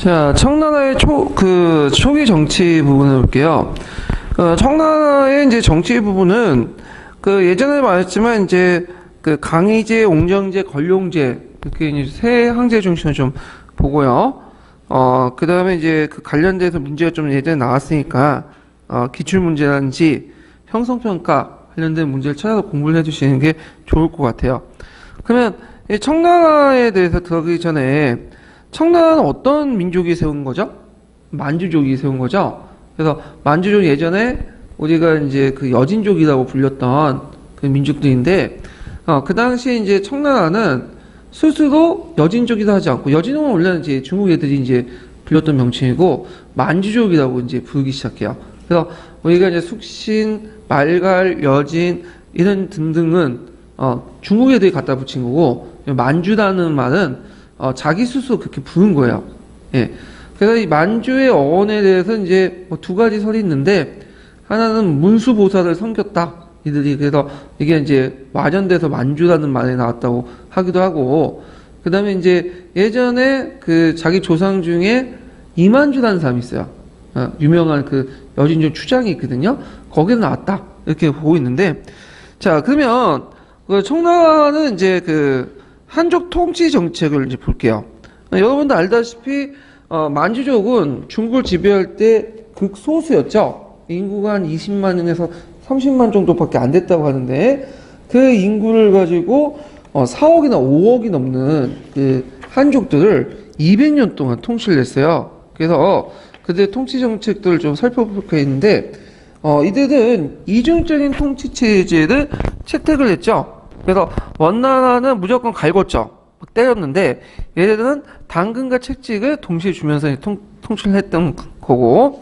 자, 청나라의 초기 정치 부분을 볼게요. 청나라의 이제 정치 부분은 예전에 말했지만 이제 강희제, 옹정제, 권룡제 이렇게 이제 세 항제 중심으로 좀 보고요. 그 다음에 이제 관련돼서 문제가 좀 예전에 나왔으니까 기출 문제라든지 형성평가 관련된 문제를 찾아서 공부를 해주시는 게 좋을 것 같아요. 그러면 이 청나라에 대해서 들어가기 전에 청나라는 어떤 민족이 세운 거죠? 만주족이 세운 거죠. 그래서 만주족 예전에 우리가 이제 여진족이라고 불렸던 그 민족들인데, 그 당시에 이제 청나라는 스스로 여진족이라 하지 않고, 여진족은 원래는 이제 중국 애들이 이제 불렸던 명칭이고, 만주족이라고 이제 부르기 시작해요. 그래서 우리가 이제 숙신, 말갈, 여진, 이런 등등은, 중국 애들이 갖다 붙인 거고, 만주라는 말은 자기 스스로 그렇게 부른 거예요. 예. 그래서 이 만주의 어원에 대해서 이제 두 가지 설이 있는데, 하나는 문수보살을 섬겼다. 이들이. 그래서 이게 이제 와전돼서 만주라는 말이 나왔다고 하기도 하고, 그 다음에 이제 예전에 자기 조상 중에 이만주라는 사람이 있어요. 유명한 여진족 추장이 있거든요. 거기서 나왔다. 이렇게 보고 있는데, 자, 그러면 청나라는 이제 한족 통치 정책을 이제 볼게요. 여러분도 알다시피 만주족은 중국을 지배할 때 극소수였죠. 인구가 한 20만 명에서 30만 정도밖에 안 됐다고 하는데, 그 인구를 가지고 4억이나 5억이 넘는 한족들을 200년 동안 통치를 했어요. 그래서 그들의 통치 정책들을 좀 살펴볼까 했는데, 이들은 이중적인 통치 체제를 채택을 했죠. 그래서 원나라는 무조건 갈궜죠. 때렸는데, 얘네들은 당근과 채찍을 동시에 주면서 통치를 했던 거고.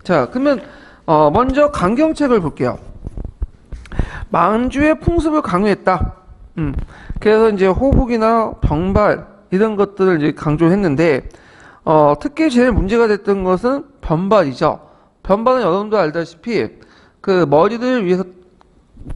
자, 그러면 먼저 강경책을 볼게요. 만주의 풍습을 강요했다. 그래서 이제 호국이나 병발 이런 것들을 이제 강조했는데, 특히 제일 문제가 됐던 것은 변발이죠. 변발은 여러분도 알다시피 머리를 위에서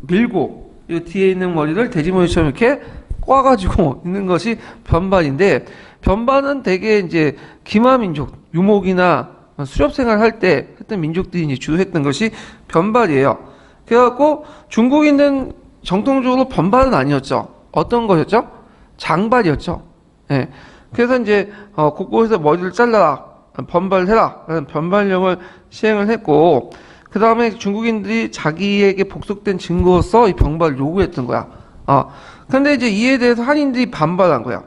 밀고 이 뒤에 있는 머리를 돼지머리처럼 이렇게 꽈가지고 있는 것이 변발인데, 변발은 대개 이제 기마민족, 유목이나 수렵생활 할 때 했던 민족들이 이제 주로 했던 것이 변발이에요. 그래갖고 중국인은 정통적으로 변발은 아니었죠. 어떤 것이었죠? 장발이었죠. 예. 그래서 이제 곳곳에서 머리를 잘라라, 변발해라 라는 변발령을 시행을 했고, 그 다음에 중국인들이 자기에게 복속된 증거로서 이 변발을 요구했던 거야. 근데 이제 이에 대해서 한인들이 반발한 거야.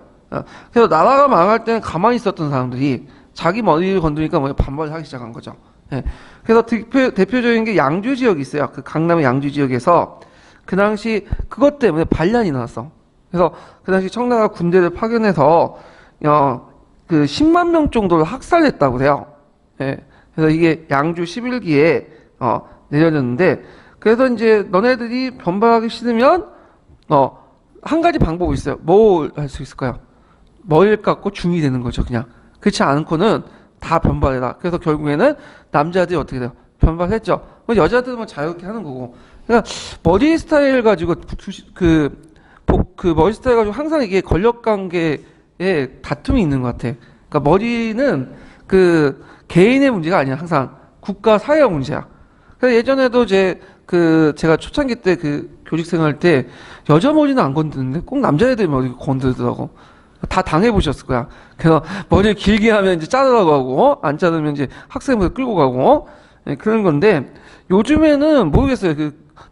그래서 나라가 망할 때는 가만히 있었던 사람들이 자기 머리를 건드리니까 반발을 하기 시작한 거죠. 예. 그래서 대표적인 게 양주 지역이 있어요. 강남의 양주 지역에서 그 당시 그것 때문에 반란이 나왔어. 그래서 그 당시 청나라 군대를 파견해서 10만 명 정도를 학살했다고 해요. 예. 그래서 이게 양주 11기에 내려졌는데, 그래서 이제 너네들이 변발하기 싫으면 한 가지 방법이 있어요. 뭘 할 수 있을까요? 머리를 깎고 중이 되는 거죠. 그냥 그렇지 않고는 다 변발해라. 그래서 결국에는 남자들이 어떻게 돼요? 변발했죠. 여자들은 자유롭게 하는 거고. 그러니까 머리 스타일 가지고 머리 스타일 가지고 항상 이게 권력 관계에 다툼이 있는 것 같아. 그러니까 머리는 개인의 문제가 아니야. 항상 국가 사회의 문제야. 그래서 예전에도 제가 초창기 때 교직 생활 때 여자 머리는 안 건드는데 꼭 남자애들 머리 건드더라고. 다 당해보셨을 거야. 그래서 머리를 길게 하면 이제 자르라고 하고, 안 자르면 이제 학생부터 끌고 가고, 그런 건데, 요즘에는 모르겠어요.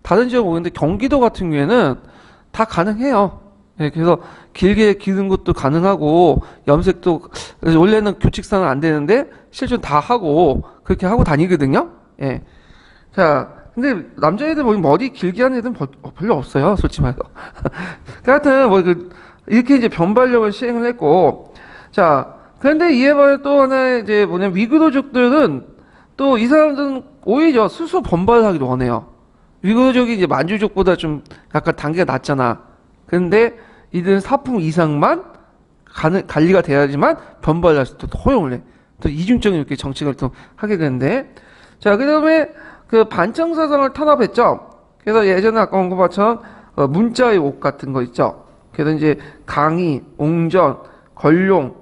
다른 지역 모르겠는데, 경기도 같은 경우에는 다 가능해요. 그래서 길게 기른 것도 가능하고, 염색도, 원래는 교칙상은 안 되는데, 실제로 다 하고, 그렇게 하고 다니거든요. 예. 자, 근데 남자애들 머리 길게 하는 애들은 별로 없어요. 솔직히 말해서. 하여튼, 이렇게 이제 변발령을 시행을 했고, 자, 그런데 이에 반해 또 하나 이제 위구르족들은 또 이 사람들은 오히려 스스로 변발하기를 원해요. 위구르족이 이제 만주족보다 좀 약간 단계가 낮잖아. 근데 이들은 사품 이상만 관리가 돼야지만 변발할 수 있도록 허용을 해. 또 이중적인 이렇게 정책을 또 하게 되는데, 자, 그 다음에 반청사상을 탄압했죠. 그래서 예전에 아까 온 것처럼 문자의 옥 같은 거 있죠. 그래서 이제 강희, 옹전, 권룡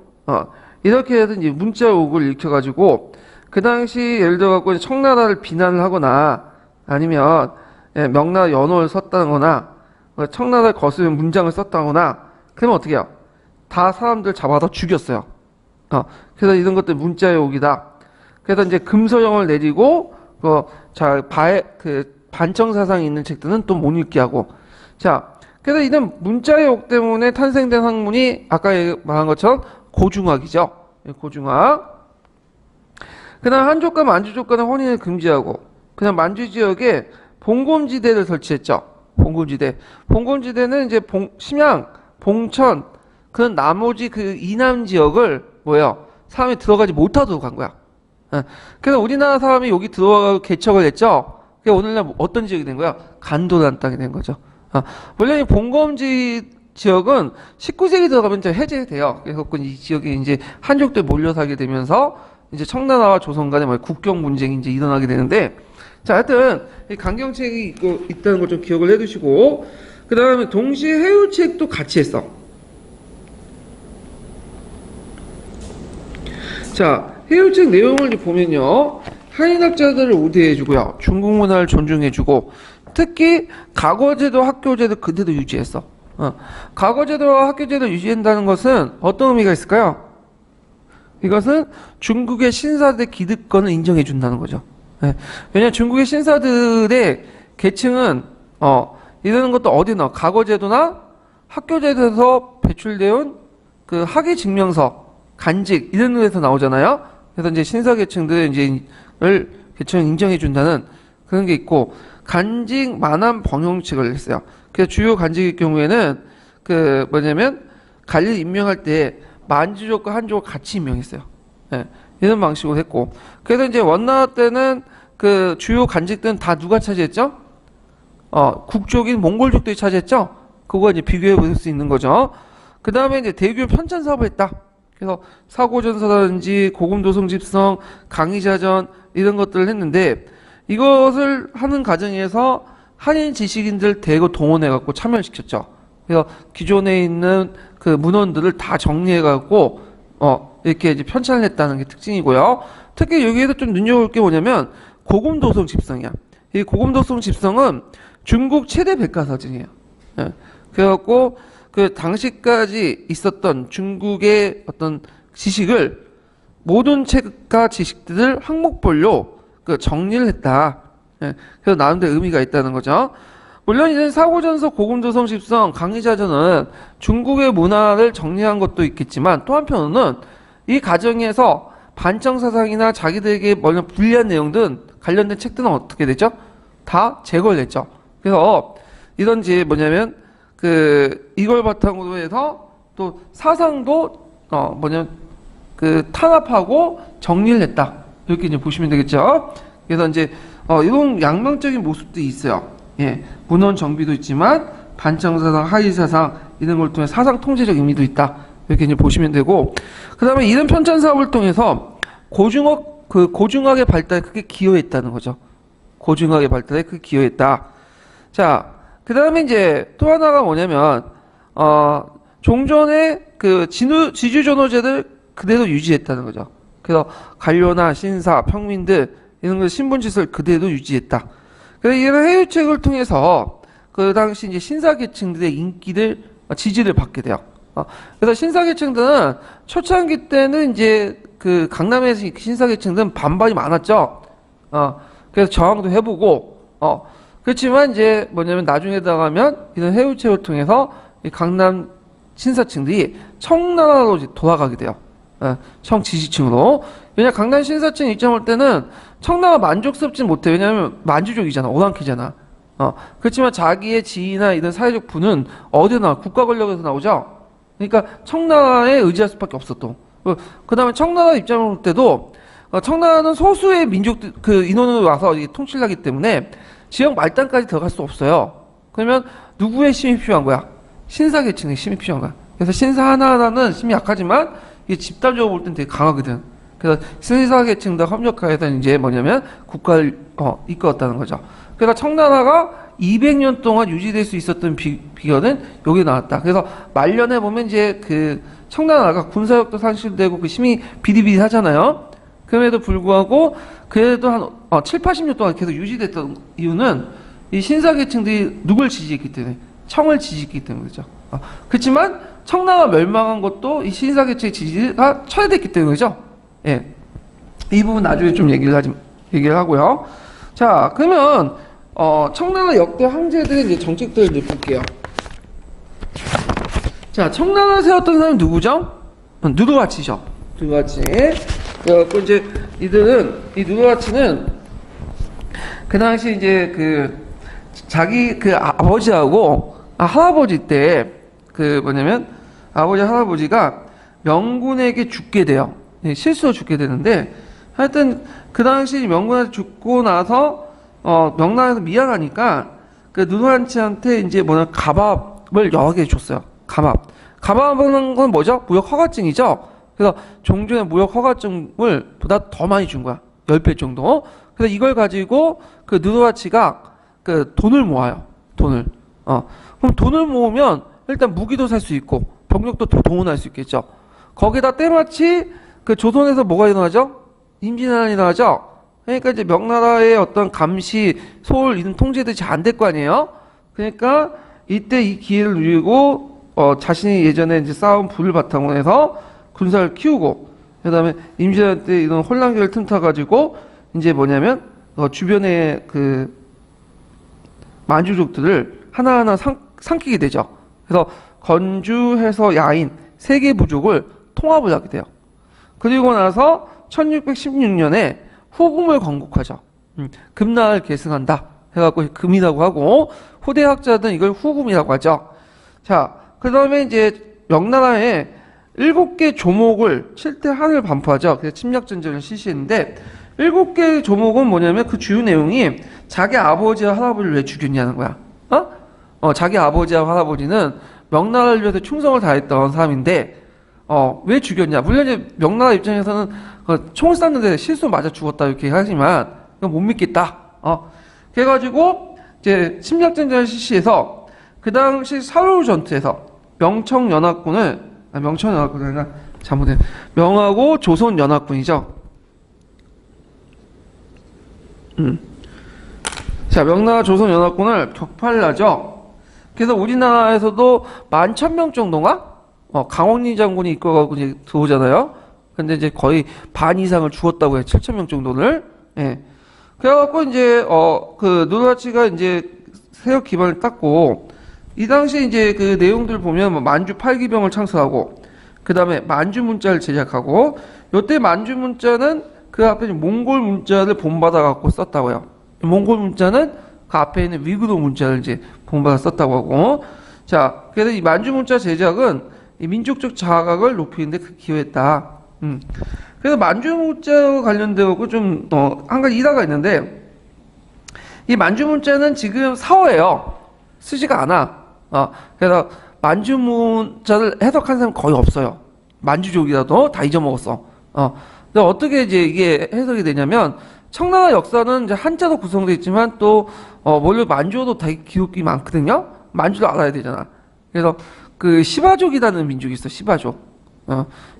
이렇게 해서 이제 문자욕을 일으켜가지고 그 당시 예를 들어갖고 청나라를 비난을 하거나 아니면 명나라 연호를 썼다거나 청나라를 거스르는 문장을 썼다거나 그러면 어떻게 해요? 다 사람들 잡아서 죽였어요. 그래서 이런 것들 문자욕이다. 그래서 이제 금서령을 내리고 반청 사상이 있는 책들은 또 못 읽게 하고. 자, 그래서 이런 문자욕 때문에 탄생된 학문이 아까 말한 것처럼 고중학이죠. 고중학. 그다음 한족과 만주족 간의 혼인을 금지하고, 그다음 만주 지역에 봉곰지대를 설치했죠. 봉곰지대. 봉곰지대는 이제 심양, 봉천, 그런 나머지 그 이남 지역을 뭐예요? 사람이 들어가지 못하도록 한 거야. 그래서 우리나라 사람이 여기 들어가고 개척을 했죠. 그게 오늘날 어떤 지역이 된 거야? 간도란 땅이 된 거죠. 원래 이 봉검지 지역은 19세기 들어가면 이제 해제돼요. 그래서 이 지역에 이제 한족들 몰려 살게 되면서 이제 청나라와 조선 간의 국경 분쟁이 이제 일어나게 되는데, 자, 하여튼 이 강경책이 있다는 걸 좀 기억을 해두시고, 그 다음에 동시에 해유책도 같이 했어. 자, 해유책 내용을 이제 보면요, 한인학자들을 우대해주고요, 중국 문화를 존중해주고, 특히 과거제도, 학교제도 그대로 유지했어. 과거제도와 학교제도 유지한다는 것은 어떤 의미가 있을까요? 이것은 중국의 신사들의 기득권을 인정해준다는 거죠. 왜냐하면 중국의 신사들의 계층은 이러는 것도 어디나 과거제도나 학교제도에서 배출되어 그 학위 증명서, 간직 이런 데서 나오잖아요. 그래서 이제 신사 계층들 계층을 인정해준다는 그런 게 있고, 간직 만암 병용칙을 했어요. 그래서 주요 간직의 경우에는 관리 임명할 때 만주족과 한족을 같이 임명했어요. 이런 방식으로 했고, 그래서 이제 원나라 때는 그 주요 간직들은 다 누가 차지했죠? 국족인 몽골족들이 차지했죠? 그거 이제 비교해 볼 수 있는 거죠. 그 다음에 이제 대규모 편찬 사업을 했다. 그래서 사고전서라든지 고금도성 집성, 강의자전 이런 것들을 했는데, 이것을 하는 과정에서 한인 지식인들 대거 동원해갖고 참여시켰죠. 그래서 기존에 있는 그 문헌들을 다 정리해갖고, 이렇게 이제 편찬을 했다는 게 특징이고요. 특히 여기에서 좀 눈여볼 게 뭐냐면, 고금도성 집성이야. 이 고금도성 집성은 중국 최대 백과사전이에요. 그래갖고, 그 당시까지 있었던 중국의 어떤 지식을 모든 책과 지식들을 항목별로 정리를 했다. 그래서 나름대로 의미가 있다는 거죠. 물론 이제 사고전서, 고금도성 집성, 강의자전은 중국의 문화를 정리한 것도 있겠지만, 또 한편으로는 이 과정에서 반청사상이나 자기들에게 불리한 내용들은 관련된 책들은 어떻게 되죠? 다 제거를 했죠. 그래서 이런지 이걸 바탕으로 해서 또 사상도 탄압하고 정리를 했다. 이렇게 이제 보시면 되겠죠. 그래서 이제 이런 양방적인 모습도 있어요. 문헌 정비도 있지만 반청사상, 하위사상 이런 걸 통해 사상 통제적 의미도 있다. 이렇게 이제 보시면 되고, 그 다음에 이런 편찬 사업을 통해서 고중학의 발달에 크게 기여했다는 거죠. 고중학의 발달에 크게 기여했다. 자, 그 다음에 이제 또 하나가 뭐냐면, 종전의 그 지주전호제를 그대로 유지했다는 거죠. 그래서 관료나 신사, 평민들 이런 거 신분지설 그대로 유지했다. 그래서 이런 해유책을 통해서 그 당시 이제 신사계층들의 지지를 받게 돼요. 그래서 신사계층들은 초창기 때는 이제 그 강남에서 신사계층들은 반발이 많았죠. 그래서 저항도 해보고, 그렇지만 이제 나중에 들어가면 이런 해유책을 통해서 이 강남 신사층들이 청나라로 이제 돌아가게 돼요. 청지지층으로. 왜냐 강남 신사층 입장 올 때는 청나라 만족스럽진 못해. 왜냐하면 만주족이잖아, 오랑캐잖아. 그렇지만 자기의 지위나 이런 사회적 부는 어디서 나와? 국가 권력에서 나오죠. 그러니까 청나라에 의지할 수밖에 없어 또. 그 다음에 청나라 입장을 볼 때도 청나라는 소수의 민족들 인원으로 와서 통치를 하기 때문에 지역 말단까지 들어갈 수 없어요. 그러면 누구의 힘이 필요한 거야? 신사계층의 힘이 필요한 거야. 그래서 신사 하나하나는 힘이 약하지만 이게 집단적으로 볼 땐 되게 강하거든. 그래서 신사계층과 협력해서 이제 국가를 이끌었다는 거죠. 그래서 청나라가 200년 동안 유지될 수 있었던 비결은 여기 나왔다. 그래서 말년에 보면 이제 그 청나라가 군사력도 상실되고 그 힘이 비리비리하잖아요. 그럼에도 불구하고 그래도 한 7, 80년 동안 계속 유지됐던 이유는 이 신사계층들이 누굴 지지했기 때문에 청을 지지했기 때문이죠. 그렇지만 청나라가 멸망한 것도 이 신사계층의 지지가 철회됐기 때문이죠. 예, 이 부분 나중에 좀 얘기를 하고요. 자, 그러면 청나라 역대 황제들의 이제 정책들을 이제 볼게요. 자, 청나라를 세웠던 사람이 누구죠? 누르하치죠. 누르하치. 그래갖고 이제 이 누르하치는 그 당시 이제 그 자기 그 아버지하고 할아버지 때 그 뭐냐면 아버지 할아버지가 명군에게 죽게 돼요. 예, 실수로 죽게 되는데 하여튼 그 당시 명군한테 죽고 나서 명나라에서 미안하니까 그 누르하치한테 이제 뭐냐 가밥을 여러 개 줬어요. 가밥은 건 뭐죠? 무역 허가증이죠. 그래서 종전의 무역 허가증을 보다 더 많이 준 거야. 10배 정도. 그래서 이걸 가지고 그 누르하치가 그 돈을 모아요. 돈을. 그럼 돈을 모으면 일단 무기도 살 수 있고 병력도 더 동원할 수 있겠죠. 거기다 때마치 그 조선에서 뭐가 일어나죠? 임진왜란이 일어나죠. 그러니까 이제 명나라의 어떤 감시, 소울 이런 통제들이 잘 안 될 거 아니에요. 그러니까 이때 이 기회를 누리고 자신이 예전에 이제 쌓은 부를 바탕으로 해서 군사를 키우고 그다음에 임진왜란 때 이런 혼란기를 틈타 가지고 이제 뭐냐면 주변의 그 만주족들을 하나하나 삼키게 되죠. 그래서 건주, 해서, 야인 세 개 부족을 통합을 하게 돼요. 그리고 나서 1616년에 후금을 건국하죠. 금나라를 계승한다 해갖고 금이라고 하고 후대 학자들은 이걸 후금이라고 하죠. 자, 그 다음에 이제 명나라에 7개 조목을 칠대한을 반포하죠. 그래서 침략전쟁을 실시했는데 7개 조목은 뭐냐면 그 주요 내용이 자기 아버지와 할아버지를 왜 죽였냐는 거야. 자기 아버지와 할아버지는 명나라를 위해서 충성을 다했던 사람인데 왜 죽였냐. 물론 이제 명나라 입장에서는 총을 쐈는데 실수 맞아 죽었다 이렇게 하지만 못 믿겠다. 그래가지고 이제 침략전쟁을 실시해서 그 당시 사루 전투에서 명청연합군을 명청연합군이 아니라 잘못된 명하고 조선연합군이죠. 자, 명나라 조선연합군을 격파를 하죠. 그래서 우리나라에서도 11,000명 정도가 강원리 장군이 이끌어가고 이제 들어오잖아요. 근데 이제 거의 반 이상을 죽었다고 해요. 7,000명 정도를. 예. 그래갖고 이제 그 누르하치가 이제 세력 기반을 닦고 이 당시 이제 그 내용들 보면 뭐 만주 8기병을 창설하고 그 다음에 만주 문자를 제작하고 요때 만주 문자는 그 앞에 몽골 문자를 본받아 갖고 썼다고요. 몽골 문자는 그 앞에 있는 위구르 문자를 이제 본받아 썼다고 하고 자, 그래서 이 만주 문자 제작은 이 민족적 자각을 높이는데 기여했다. 그래서 만주 문자와 관련되고 좀 한 가지 일화가 있는데 이 만주 문자는 지금 사어예요. 쓰지가 않아. 그래서 만주 문자를 해석한 사람 거의 없어요. 만주족이라도 다 잊어먹었어. 근데 어떻게 이제 이게 해석이 되냐면 청나라 역사는 이제 한자로 구성되어 있지만 또 원래 만주어도 되게 기록이 많거든요. 만주를 알아야 되잖아. 그래서 그 시바족이라는 민족이 있어. 시바족.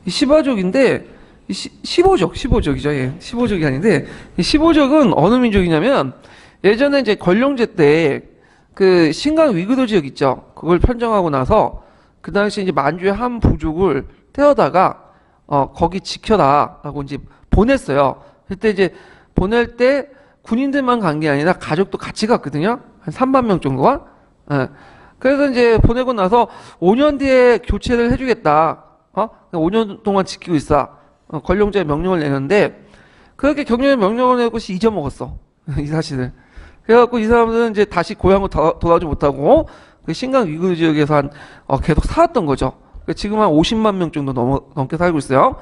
이 시바족인데 15족이죠. 예. 15족이 아닌데 이 15족은 어느 민족이냐면 예전에 이제 권룡제 때 그 신강 위구르 지역 있죠. 그걸 편정하고 나서 그 당시 이제 만주의 한 부족을 태워다가 거기 지켜라라고 이제 보냈어요. 그때 이제 보낼 때 군인들만 간 게 아니라 가족도 같이 갔거든요. 한 3만 명 정도가. 그래서 이제 보내고 나서 5년 뒤에 교체를 해주겠다. 5년 동안 지키고 있어. 권룡제의 명령을 내는데 그렇게 경련의 명령을 내고 잊어먹었어. 이 사실을. 그래갖고 이 사람들은 이제 다시 고향으로 돌아오지 못하고 그 신강 위구르 지역에서 계속 살았던 거죠. 지금 한 50만 명 정도 넘게 살고 있어요.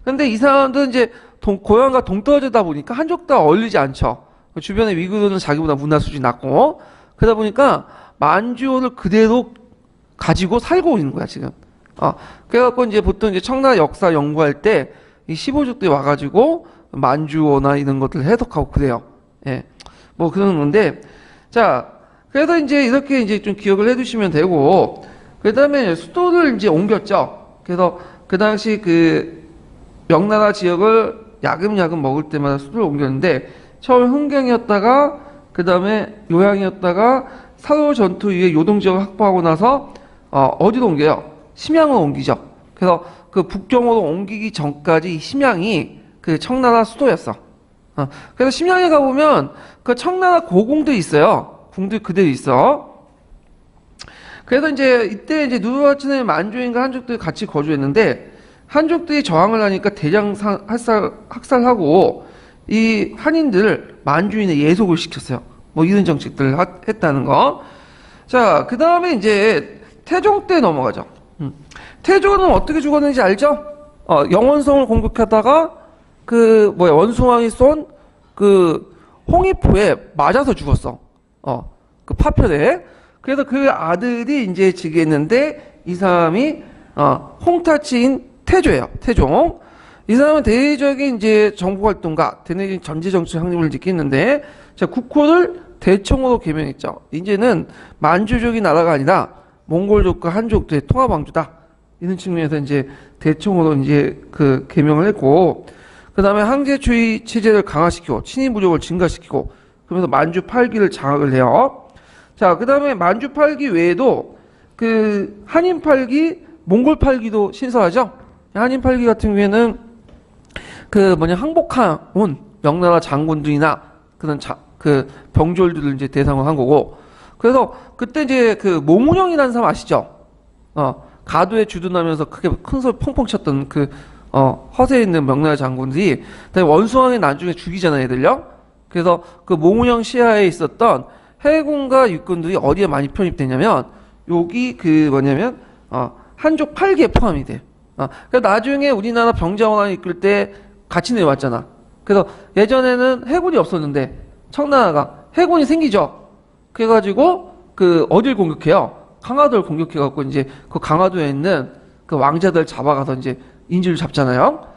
근데 이 사람들은 이제 고향과 동떨어지다 보니까 한족 다 어울리지 않죠. 주변에 위구르는 자기보다 문화 수준이 낮고 그러다 보니까 만주어를 그대로 가지고 살고 있는 거야 지금. 그래갖고 이제 보통 이제 청나라 역사 연구할 때 이 15족들이 와가지고 만주어나 이런 것들을 해석하고 그래요. 예. 뭐 그런 건데 자 그래서 이제 이렇게 이제 좀 기억을 해두시면 되고, 그 다음에 수도를 이제 옮겼죠. 그래서 그 당시 그 명나라 지역을 야금야금 먹을 때마다 수도를 옮겼는데, 처음 흥경이었다가, 그 다음에 요양이었다가, 사도 전투 이후에 요동 지역을 확보하고 나서, 어디로 옮겨요? 심양으로 옮기죠. 그래서 그 북경으로 옮기기 전까지 이 심양이 그 청나라 수도였어. 그래서 심양에 가보면 그 청나라 고궁들이 있어요. 궁들 그대로 있어. 그래서 이제 이때 이제 누르하치는 만주인과 한족들이 같이 거주했는데, 한족들이 저항을 하니까 대량 학살하고 이 한인들을 만주인의 예속을 시켰어요. 뭐 이런 정책들을 했다는 거. 자, 그 다음에 이제 태종 때 넘어가죠. 태종은 어떻게 죽었는지 알죠? 영원성을 공격하다가 원숭아이 쏜 그 홍의포에 맞아서 죽었어. 그 파편에. 그래서 그 아들이 이제 즉위했는데, 이 사람이 홍타치인 태조예요. 태종. 이 사람은 대대적인 이제 정부활동가, 대내적인 전제정치 확립을 일으켰는데, 자, 국호를 대청으로 개명했죠. 이제는 만주족이 나라가 아니라 몽골족과 한족들의 통합왕조다. 이런 측면에서 이제 대청으로 이제 그 개명을 했고, 그 다음에 황제주의 체제를 강화시키고, 친위 무력을 증가시키고, 그러면서 만주 8기를 장악을 해요. 자, 그 다음에 만주 8기 외에도 그 한인 8기, 몽골 8기도 신설하죠. 한인 8기 같은 경우에는 항복한 온 명나라 장군들이나 그런 그 병졸들을 이제 대상으로 한 거고, 그래서 그때 이제 그 모문영이라는 사람 아시죠? 가도에 주둔하면서 크게 큰 소리 펑펑 쳤던 허세에 있는 명나라 장군들이 원수왕의 나중에 죽이잖아요, 애들요. 그래서 그 모문영 시하에 있었던 해군과 육군들이 어디에 많이 편입되냐면, 여기 한족 8기에 포함이 돼요. 그래서 나중에 우리나라 병자호란을 이끌 때 같이 내려왔잖아. 그래서 예전에는 해군이 없었는데 청나라가 해군이 생기죠. 그래가지고 어딜 공격해요? 강화도를 공격해갖고 이제 그 강화도에 있는 그 왕자들 잡아가서 이제 인질을 잡잖아요.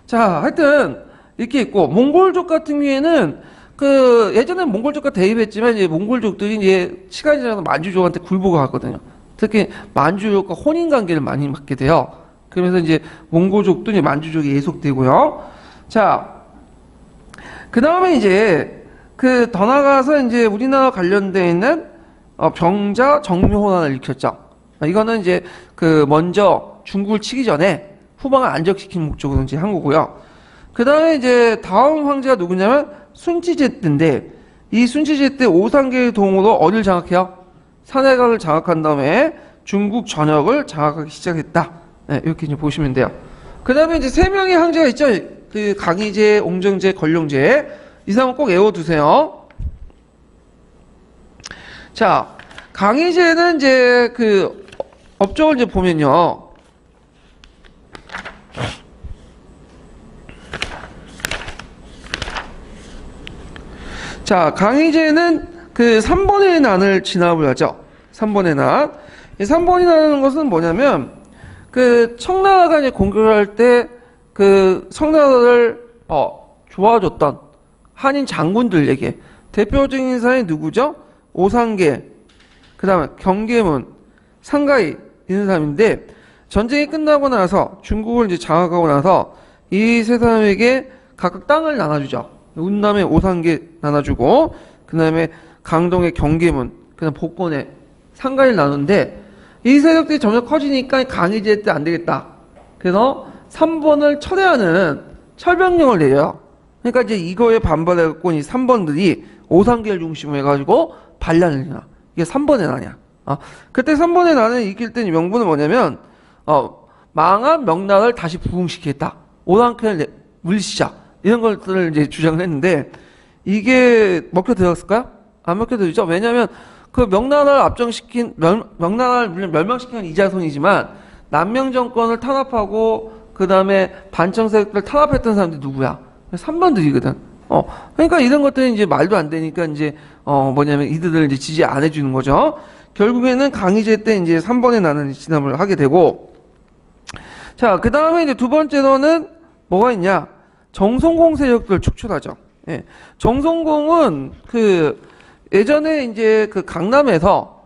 자, 하여튼 이렇게 있고, 몽골족 같은 경우에는 예전에 몽골족과 대립했지만 이제 몽골족들이 이제 시간이 지나서 만주족한테 굴복을 하거든요. 특히 만주족과 혼인 관계를 많이 맡게 돼요. 그러면서 이제 몽골족도 이제 만주족이 예속되고요. 자, 그 다음에 이제 더 나가서 이제 우리나라 관련되어 있는 병자 정묘호란을 일으켰죠. 이거는 이제 먼저 중국을 치기 전에 후방을 안정시키는 목적으로 이제 한 거고요. 그 다음에 이제 다음 황제가 누구냐면 순치제 때인데, 이 순치제 때 오상계의 도움으로 어딜 장악해요? 산해각을 장악한 다음에 중국 전역을 장악하기 시작했다. 네, 이렇게 이제 보시면 돼요. 그 다음에 이제 세 명의 황제가 있죠. 강희제, 옹정제, 건룡제. 이 사람은 꼭 외워두세요. 자, 강희제는 이제 업적을 이제 보면요. 자, 강희제는 3번의 난을 진압을 하죠. 3번의 난. 이 3번이 난이라는 것은 뭐냐면, 청나라가 이제 공격을 할 때, 청나라를, 도와줬던 한인 장군들에게 대표적인 사람이 누구죠? 오상계, 그 다음에 경계문, 상가이, 이런 사람인데, 전쟁이 끝나고 나서, 중국을 이제 장악하고 나서, 이 세 사람에게 각각 땅을 나눠주죠. 운남의 오상계 나눠주고, 그 다음에 강동의 경계문, 그 다음 복권의 상가를 나누는데, 이 세력들이 점점 커지니까 강희제 때 안 되겠다. 그래서 3번을 철회하는 철병령을 내려요. 그러니까 이제 이거에 반발해갖고 이 3번들이 오상계를 중심으로 해가지고 반란을 해요. 이게 3번의 난이야. 그때 3번의 난을 이길 때 명분은 뭐냐면, 망한 명나라를 다시 부흥시키겠다. 오상계를 물리치자. 이런 것들을 이제 주장을 했는데, 이게 먹혀들었을까요? 안 먹혀들죠? 왜냐면, 명나라를 명나라를 멸망시킨 이자손이지만, 남명 정권을 탄압하고, 그 다음에 반청 세력들을 탄압했던 사람들이 누구야? 3번들이거든. 그러니까 이런 것들이 이제 말도 안 되니까 이제, 이들을 이제 지지 안 해주는 거죠. 결국에는 강희제 때 이제 3번에 나는 진압을 하게 되고, 자, 그 다음에 이제 두 번째로는 뭐가 있냐? 정성공 세력들을 축출하죠. 예. 정성공은 예전에 이제 그 강남에서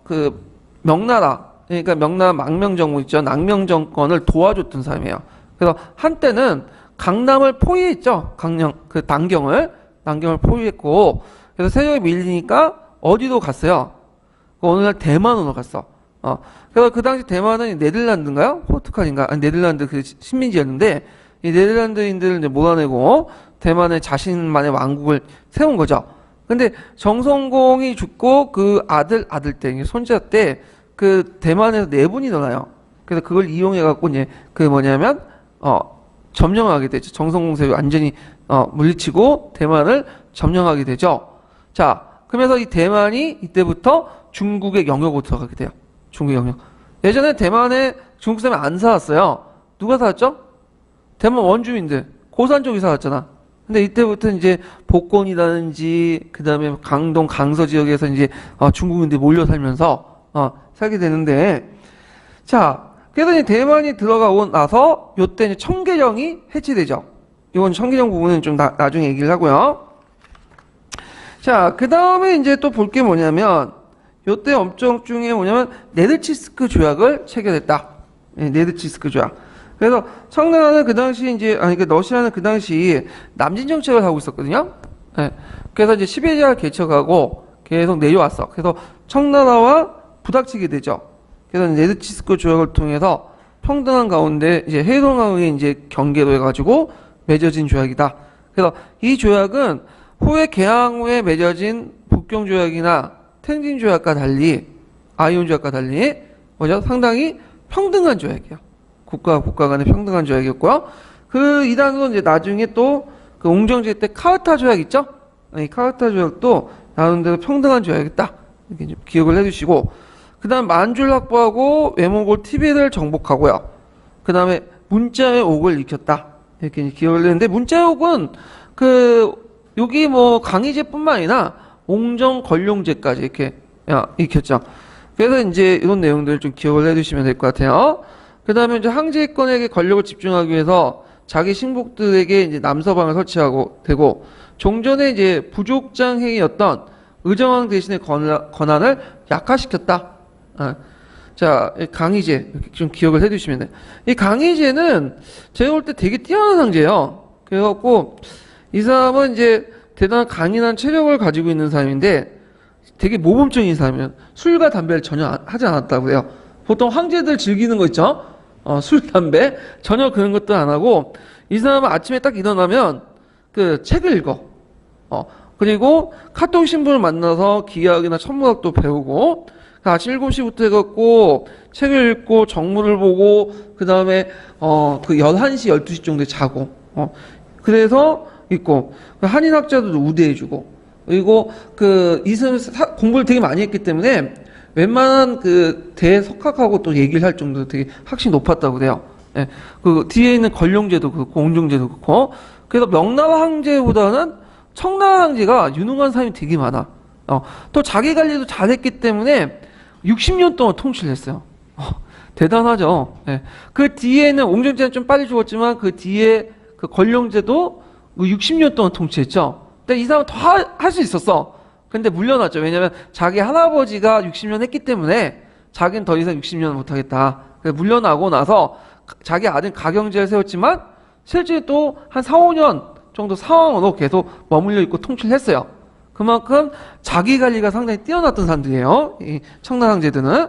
그 명나라, 그러니까 명나라 망명정부 있죠. 낭명정권을 도와줬던 사람이에요. 그래서 한때는 강남을 포위했죠. 난경을 포위했고, 그래서 세력이 밀리니까 어디로 갔어요? 어느 날 대만으로 갔어. 그래서 그 당시 대만은 네덜란드인가요? 포르투갈인가? 아니, 네덜란드 그 식민지였는데, 이 네덜란드인들을 이제 몰아내고 대만의 자신만의 왕국을 세운 거죠. 근데 정성공이 죽고 그 아들 때, 손자 때 그 대만에서 네 분이 일어나요. 그래서 그걸 이용해갖고 이제 그 뭐냐면, 점령하게 되죠. 정성공 세력이 완전히, 물리치고 대만을 점령하게 되죠. 자, 그러면서 이 대만이 이때부터 중국의 영역으로 들어가게 돼요. 중국의 영역. 예전에 대만에 중국 사람이 안 살았어요. 누가 살았죠? 대만 원주민들. 고산 쪽이 살았잖아. 근데 이때부터 이제 복권이라든지, 그 다음에 강동, 강서 지역에서 이제, 중국인들이 몰려 살면서, 살게 되는데, 자, 그래서 이제 대만이 들어가고 나서, 요때 이제 청계령이 해체되죠. 이건 청계령 부분은 좀 나중에 얘기를 하고요. 자, 그 다음에 이제 또 볼 게 뭐냐면, 요때 업종 중에 뭐냐면, 네르치스크 조약을 체결했다. 네, 네르치스크 조약. 그래서 청나라는 그 당시 이제, 그 러시아는 그 당시 남진 정책을 하고 있었거든요. 네. 그래서 이제 시베리아를 개척하고 계속 내려왔어. 그래서 청나라와 부닥치게 되죠. 그래서 네르치스크 조약을 통해서 평등한 가운데 이제 해동강의 이제 경계로 해가지고 맺어진 조약이다. 그래서 이 조약은 후에 개항 후에 맺어진 북경 조약이나 탱진 조약과 달리, 아이온 조약과 달리 뭐죠? 상당히 평등한 조약이에요. 국가 간의 평등한 조약이었고요. 그 이단으로 이제 나중에 또 그 옹정제 때 카르타 조약 있죠? 이 카르타 조약도 나름대로 평등한 조약이다. 이렇게 좀 기억을 해주시고, 그 다음 만주를 확보하고 외몽골 티베트를 정복하고요. 그 다음에 문자의 옥을 익혔다. 이렇게 기억을 했는데, 문자의 옥은 그 여기 뭐 강희제뿐만 아니라 옹정 걸룡제까지 이렇게 익혔죠. 그래서 이제 이런 내용들을 좀 기억을 해두시면 될 것 같아요. 그 다음에 이제 황제권에게 권력을 집중하기 위해서 자기 신복들에게 이제 남서방을 설치하고 되고, 종전에 이제 부족장 행위였던 의정왕 대신의 권한을 약화시켰다. 자, 강희제 이렇게 좀 기억을 해두시면 돼요. 이 강희제는 제가 볼 때 되게 뛰어난 황제예요. 그래갖고 이 사람은 이제 대단한 강인한 체력을 가지고 있는 사람인데 되게 모범적인 사람이에요. 술과 담배를 전혀 하지 않았다고 해요. 보통 황제들 즐기는 거 있죠? 술, 담배 전혀 그런 것도 안 하고, 이 사람은 아침에 딱 일어나면 그 책을 읽어. 그리고 카톡 신부를 만나서 기하학이나 천문학도 배우고, 아침 7시부터 해갖고 책을 읽고 정문을 보고, 그 다음에 그 11시 12시 정도에 자고, 그래서 있고, 한인학자들도 우대해주고, 그리고 이 사람 공부를 되게 많이 했기 때문에 웬만한 그 대석학하고 또 얘기를 할 정도로 되게 학식이 높았다고 그래요. 예. 그 뒤에 있는 걸룡제도 그렇고 옹정제도 그렇고. 그래서 명나라 황제보다는 청나라 황제가 유능한 사람이 되게 많아. 또 자기 관리도 잘했기 때문에 60년 동안 통치를 했어요. 대단하죠. 예. 그 뒤에는 옹정제는 좀 빨리 죽었지만 그 뒤에 그 걸룡제도 60년 동안 통치했죠. 근데 이 사람은 더 할 수 있었어. 근데 물려놨죠. 왜냐면 자기 할아버지가 60년 했기 때문에 자기는 더 이상 60년 못하겠다. 그래서 물려나고 나서 자기 아들 가경제를 세웠지만 실제 또 한 4, 5년 정도 상황으로 계속 머물러 있고 통치를 했어요. 그만큼 자기 관리가 상당히 뛰어났던 사람들이에요. 이 청나라 황제들은.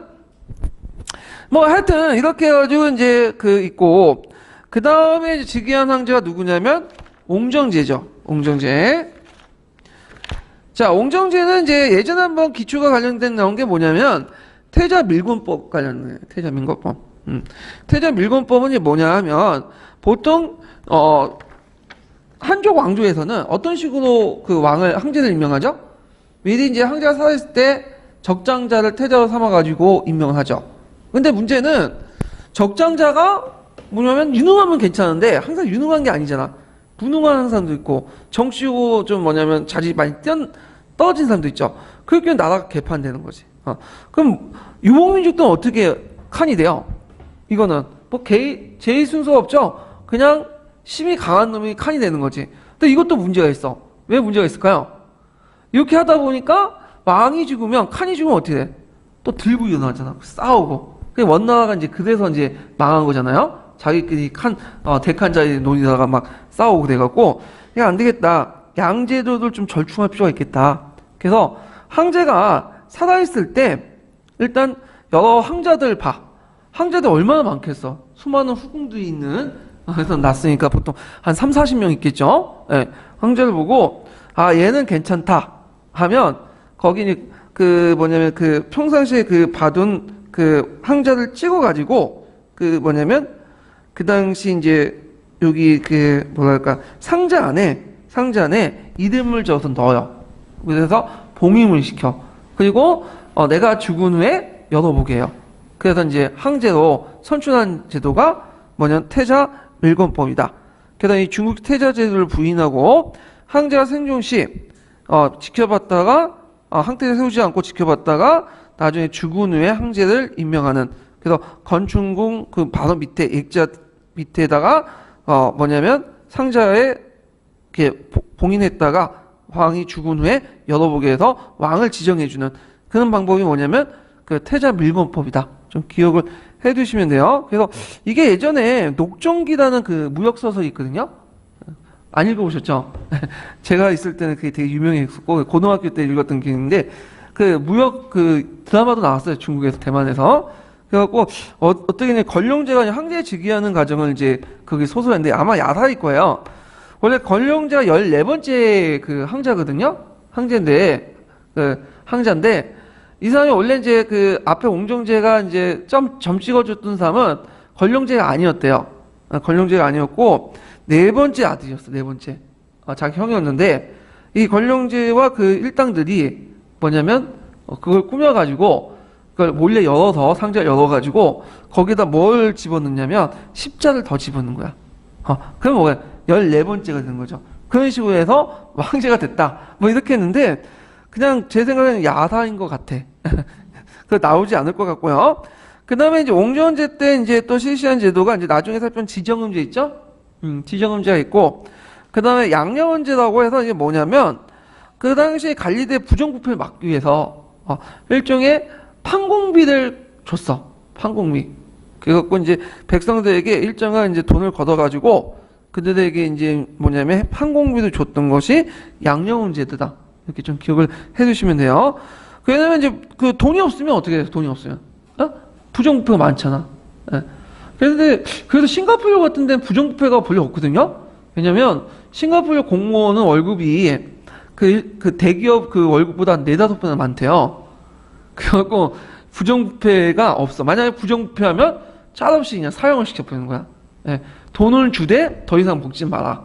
뭐 하여튼 이렇게 해가지고 이제 있고, 그 다음에 즉위한 황제가 누구냐면 옹정제죠. 옹정제. 자, 옹정제는 이제 예전에 한번 기초가 관련된 나온 게 뭐냐면 태자밀군법 관련된 태자밀군법. 태자밀군법은 이제 뭐냐 하면 보통 한족 왕조에서는 어떤 식으로 그 황제를 임명하죠? 미리 이제 황제가 살아있을 때 적장자를 태자로 삼아가지고 임명을 하죠. 근데 문제는 적장자가 뭐냐면 유능하면 괜찮은데 항상 유능한 게 아니잖아. 무능한 사람도 있고 정치고 좀 뭐냐면 자질이 많이 떨어진 사람도 있죠. 그렇게 나라가 개판되는 거지. 그럼 유목민족들은 어떻게 칸이 돼요? 이거는 뭐 제의 순서 없죠. 그냥 힘이 강한 놈이 칸이 되는 거지. 근데 이것도 문제가 있어. 왜 문제가 있을까요? 이렇게 하다 보니까 왕이 죽으면 칸이 죽으면 어떻게 돼? 또 들고 일어나잖아. 싸우고. 그 원나라가 이제 그래서 이제 망한 거잖아요. 자기끼리 대칸자리 논의다가 막 싸우고 돼갖고 야, 안 되겠다. 양제도를 좀 절충할 필요가 있겠다. 그래서 황제가 살아있을 때 일단 여러 황자들 봐. 황제들 얼마나 많겠어. 수많은 후궁들이 있는 그래서 났으니까 보통 한 3, 40명 있겠죠. 예, 황제를 보고 아 얘는 괜찮다 하면 거기 그 뭐냐면 그 평상시에 그 봐둔 그 황자를 찍어가지고 그 뭐냐면 그 당시 이제 여기 그 뭐랄까 상자 안에 이름을 적어서 넣어요. 그래서 봉임을 시켜. 그리고 내가 죽은 후에 열어보게 해요. 그래서 이제 황제로 선출한 제도가 뭐냐면 태자 밀건법이다. 그래서 이 중국 태자 제도를 부인하고 황제가 생존 시 지켜봤다가 황태를 세우지 않고 지켜봤다가 나중에 죽은 후에 황제를 임명하는. 그래서 건충궁 그 바로 밑에 액자 밑에다가 뭐냐면 상자에 이렇게 봉인했다가 왕이 죽은 후에 열어보게 해서 왕을 지정해주는 그런 방법이 뭐냐면 그 태자 밀건법이다. 좀 기억을 해두시면 돼요. 그래서 이게 예전에 녹정기라는 그 무역 소설이 있거든요. 안 읽어보셨죠? 제가 있을 때는 그게 되게 유명했었고 고등학교 때 읽었던 기억인데 그 무역 그 드라마도 나왔어요. 중국에서 대만에서. 그래갖고 어떻게 건룡제가 황제에 즉위하는 과정을 이제 거기 소설인데 아마 야사일 거예요. 원래 건룡제가 14번째 그 황자거든요. 황제인데 그 황자인데 이 사람이 원래 이제 그 앞에 옹정제가 이제 점 찍어줬던 사람은 건룡제가 아니었대요. 건룡제가 아니었고 네 번째 아들이었어. 네 번째 자기 형이었는데 이 건룡제와 그 일당들이 뭐냐면 그걸 꾸며가지고 그걸 몰래 열어서 상자 열어가지고 거기다 뭘 집어넣냐면 십자를 더 집어넣는 거야. 그럼 뭐야? 14번째가 되는 거죠. 그런 식으로 해서 황제가 됐다. 뭐 이렇게 했는데 그냥 제 생각에는 야사인 것 같아. 그 나오지 않을 것 같고요. 그 다음에 이제 옹전제 때 이제 또 실시한 제도가 이제 나중에 살펴본 지정음제 있죠? 지정음제가 있고 그 다음에 양령원제라고 해서 이게 뭐냐면 그 당시에 관리대 부정부패를 막기 위해서 일종의 판공비를 줬어. 판공비. 그래갖고 이제 백성들에게 일정한 이제 돈을 걷어가지고 그들에게 이제 뭐냐면 판공비를 줬던 것이 양령원제도다. 이렇게 좀 기억을 해두시면 돼요. 왜냐면 이제 그 돈이 없으면 어떻게 돼요? 돈이 없으면 부정부패가 많잖아. 예. 그래서 싱가포르 같은 데는 부정부패가 별로 없거든요. 왜냐면 싱가포르 공무원은 월급이 그 대기업 그 월급보다 4, 5배나 많대요. 그래갖고 부정부패가 없어. 만약에 부정부패하면 짤없이 그냥 사형을 시켜버리는 거야. 예. 돈을 주되 더 이상 먹지 마라.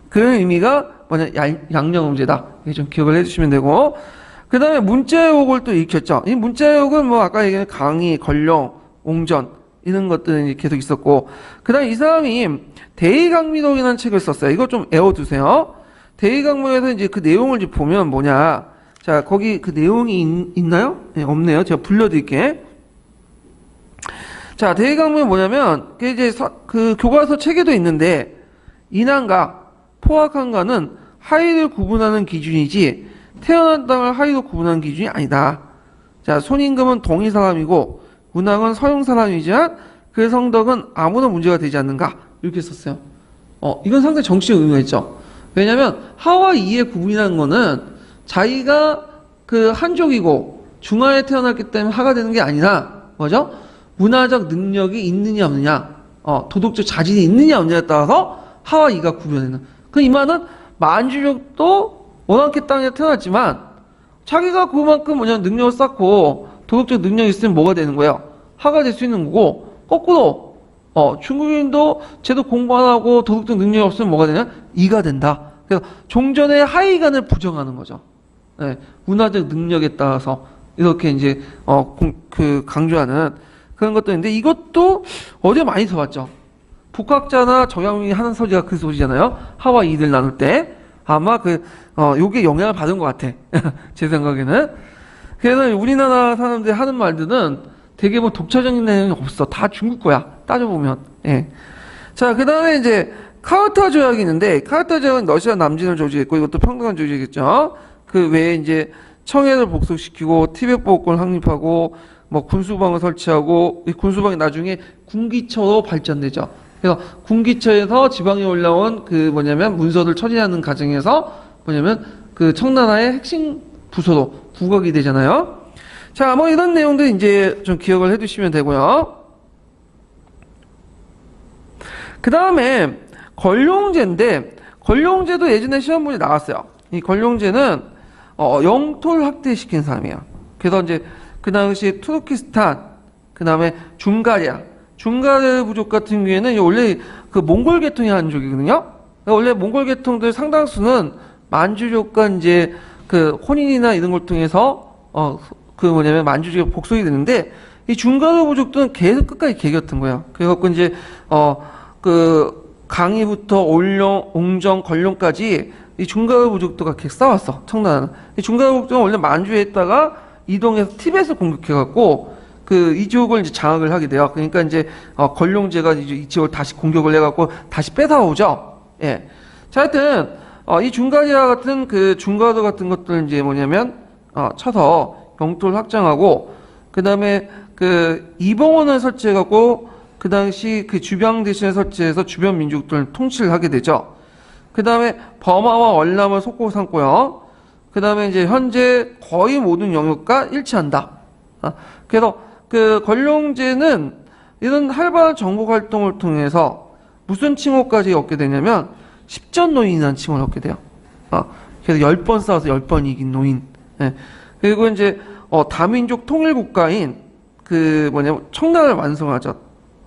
그런 의미가 뭐냐 양령음제다. 이게 좀 기억을 해주시면 되고 그 다음에 문자욕을 또 익혔죠. 이 문자욕은 뭐 아까 얘기한 강의, 건령, 옹전 이런 것들은 계속 있었고 그 다음에 이 사람이 대의강미록이라는 책을 썼어요. 이거 좀 외워두세요. 대의강미록에서 이제 그 내용을 이제 보면 뭐냐 자 거기 그 내용이 있나요? 네, 없네요. 제가 불러드릴게. 자 대의강미록은 뭐냐면 그 이제 그 교과서 책에도 있는데 인한가 포악한가는 하위를 구분하는 기준이지 태어난 땅을 하위로 구분하는 기준이 아니다. 자 손임금은 동이 사람이고 문왕은 서용 사람이지만 그 성덕은 아무런 문제가 되지 않는가 이렇게 썼어요. 이건 상당히 정치적 의미가 있죠. 왜냐하면 하와 이의 구분이라는 거는 자기가 그 한족이고 중하에 태어났기 때문에 하가 되는 게 아니라 뭐죠? 문화적 능력이 있느냐 없느냐 도덕적 자질이 있느냐 없느냐에 따라서 하와 이가 구분되는 그 이 말은 만주족도 원한케 땅에 태어났지만 자기가 그만큼 뭐냐 능력을 쌓고 도덕적 능력이 있으면 뭐가 되는 거예요? 하가 될 수 있는 거고 거꾸로 중국인도 제도 공부 안 하고 도덕적 능력이 없으면 뭐가 되냐? 이가 된다. 그래서 종전의 하위간을 부정하는 거죠. 네, 문화적 능력에 따라서 이렇게 이제 그 강조하는 그런 것도 있는데 이것도 어디에 많이 써봤죠. 북학자나 정약용이 하는 소리가 그 소리잖아요. 하와 이들 나눌 때 아마 요게 영향을 받은 것 같아. 제 생각에는. 그래서 우리나라 사람들이 하는 말들은 되게 뭐 독자적인 내용이 없어. 다 중국 거야. 따져보면. 예. 자, 그 다음에 이제 카르타 조약이 있는데, 카르타 조약은 러시아 남진을 조직했고, 이것도 평등한 조직이겠죠. 그 외에 이제 청해를 복속시키고 티벳 보호권을 확립하고 뭐 군수방을 설치하고 이 군수방이 나중에 군기처로 발전되죠. 그래서 군기처에서 지방에 올라온 그 뭐냐면 문서를 처리하는 과정에서 뭐냐면 그 청나라의 핵심 부서로 부각이 되잖아요. 자, 뭐 이런 내용들 이제 좀 기억을 해두시면 되고요. 그 다음에 권룡제인데 권룡제도 예전에 시험 문제 나왔어요. 이 권룡제는 영토를 확대시킨 사람이에요. 그래서 이제 그 당시 투르키스탄, 그 다음에 중가리아 부족 같은 경우에는 원래 그 몽골 계통의 한족이거든요. 원래 몽골 계통들 상당수는 만주족과 이제 그 혼인이나 이런 걸 통해서 그 뭐냐면 만주족이 복속이 되는데 이 중가르 부족들은 계속 끝까지 개겼던 거예요. 그래갖고 이제 그 강희부터 옹정, 권룡까지 이 중가르 부족들과 계속 싸웠어. 청나라는. 이 중가르 부족은 원래 만주에 있다가 이동해서 티벳을 공격해갖고 그 이 지역을 이제 장악을 하게 돼요. 그러니까 이제 권룡제가 이제 이 지역을 다시 공격을 해갖고 다시 뺏어오죠. 예. 자, 하여튼 이 중가리아 같은 그 중가르 같은 것들 이제 뭐냐면 쳐서 영토를 확장하고 그 다음에 그 이봉원을 설치해갖고 그 당시 그 주병 대신에 설치해서 주변 민족들을 통치를 하게 되죠. 그 다음에 버마와 월남을 속고 삼고요. 그 다음에 이제 현재 거의 모든 영역과 일치한다. 그래서 그 권룡제는 이런 활발한 정복 활동을 통해서 무슨 칭호까지 얻게 되냐면 십전노인이라는 칭호를 얻게 돼요. 그래서 10번 싸워서 10번 이긴 노인. 예. 그리고 이제 다민족 통일국가인 그 뭐냐면 청나라를 완성하죠.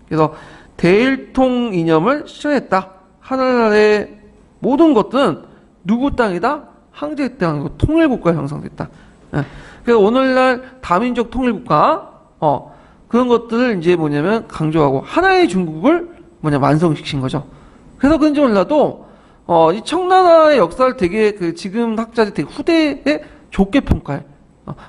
그래서 대일통 이념을 실현했다. 하늘나라의 모든 것들은 누구 땅이다? 황제의 땅이고 통일국가 형성됐다. 예. 그래서 오늘날 다민족 통일국가 그런 것들을 이제 뭐냐면 강조하고 하나의 중국을 완성시킨 거죠. 그래서 그런지 몰라도 이 청나라의 역사를 되게 그 지금 학자들이 되게 후대에 좋게 평가해.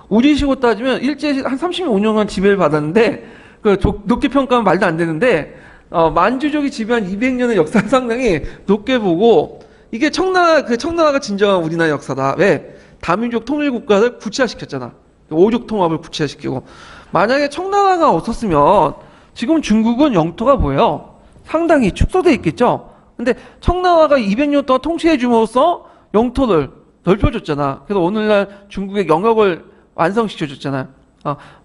우리식으로 따지면 일제 한 35년간 지배를 받았는데 그 높게 평가하면 말도 안 되는데 만주족이 지배한 200년의 역사를 상당히 높게 보고 이게 청나라가 진정한 우리나라 역사다. 왜? 다민족 통일국가를 구체화시켰잖아. 오족 통합을 구체화시키고. 만약에 청나라가 없었으면 지금 중국은 영토가 뭐예요? 상당히 축소돼 있겠죠? 근데 청나라가 200년 동안 통치해 줌으로써 영토를 넓혀줬잖아. 그래서 오늘날 중국의 영역을 완성시켜줬잖아요.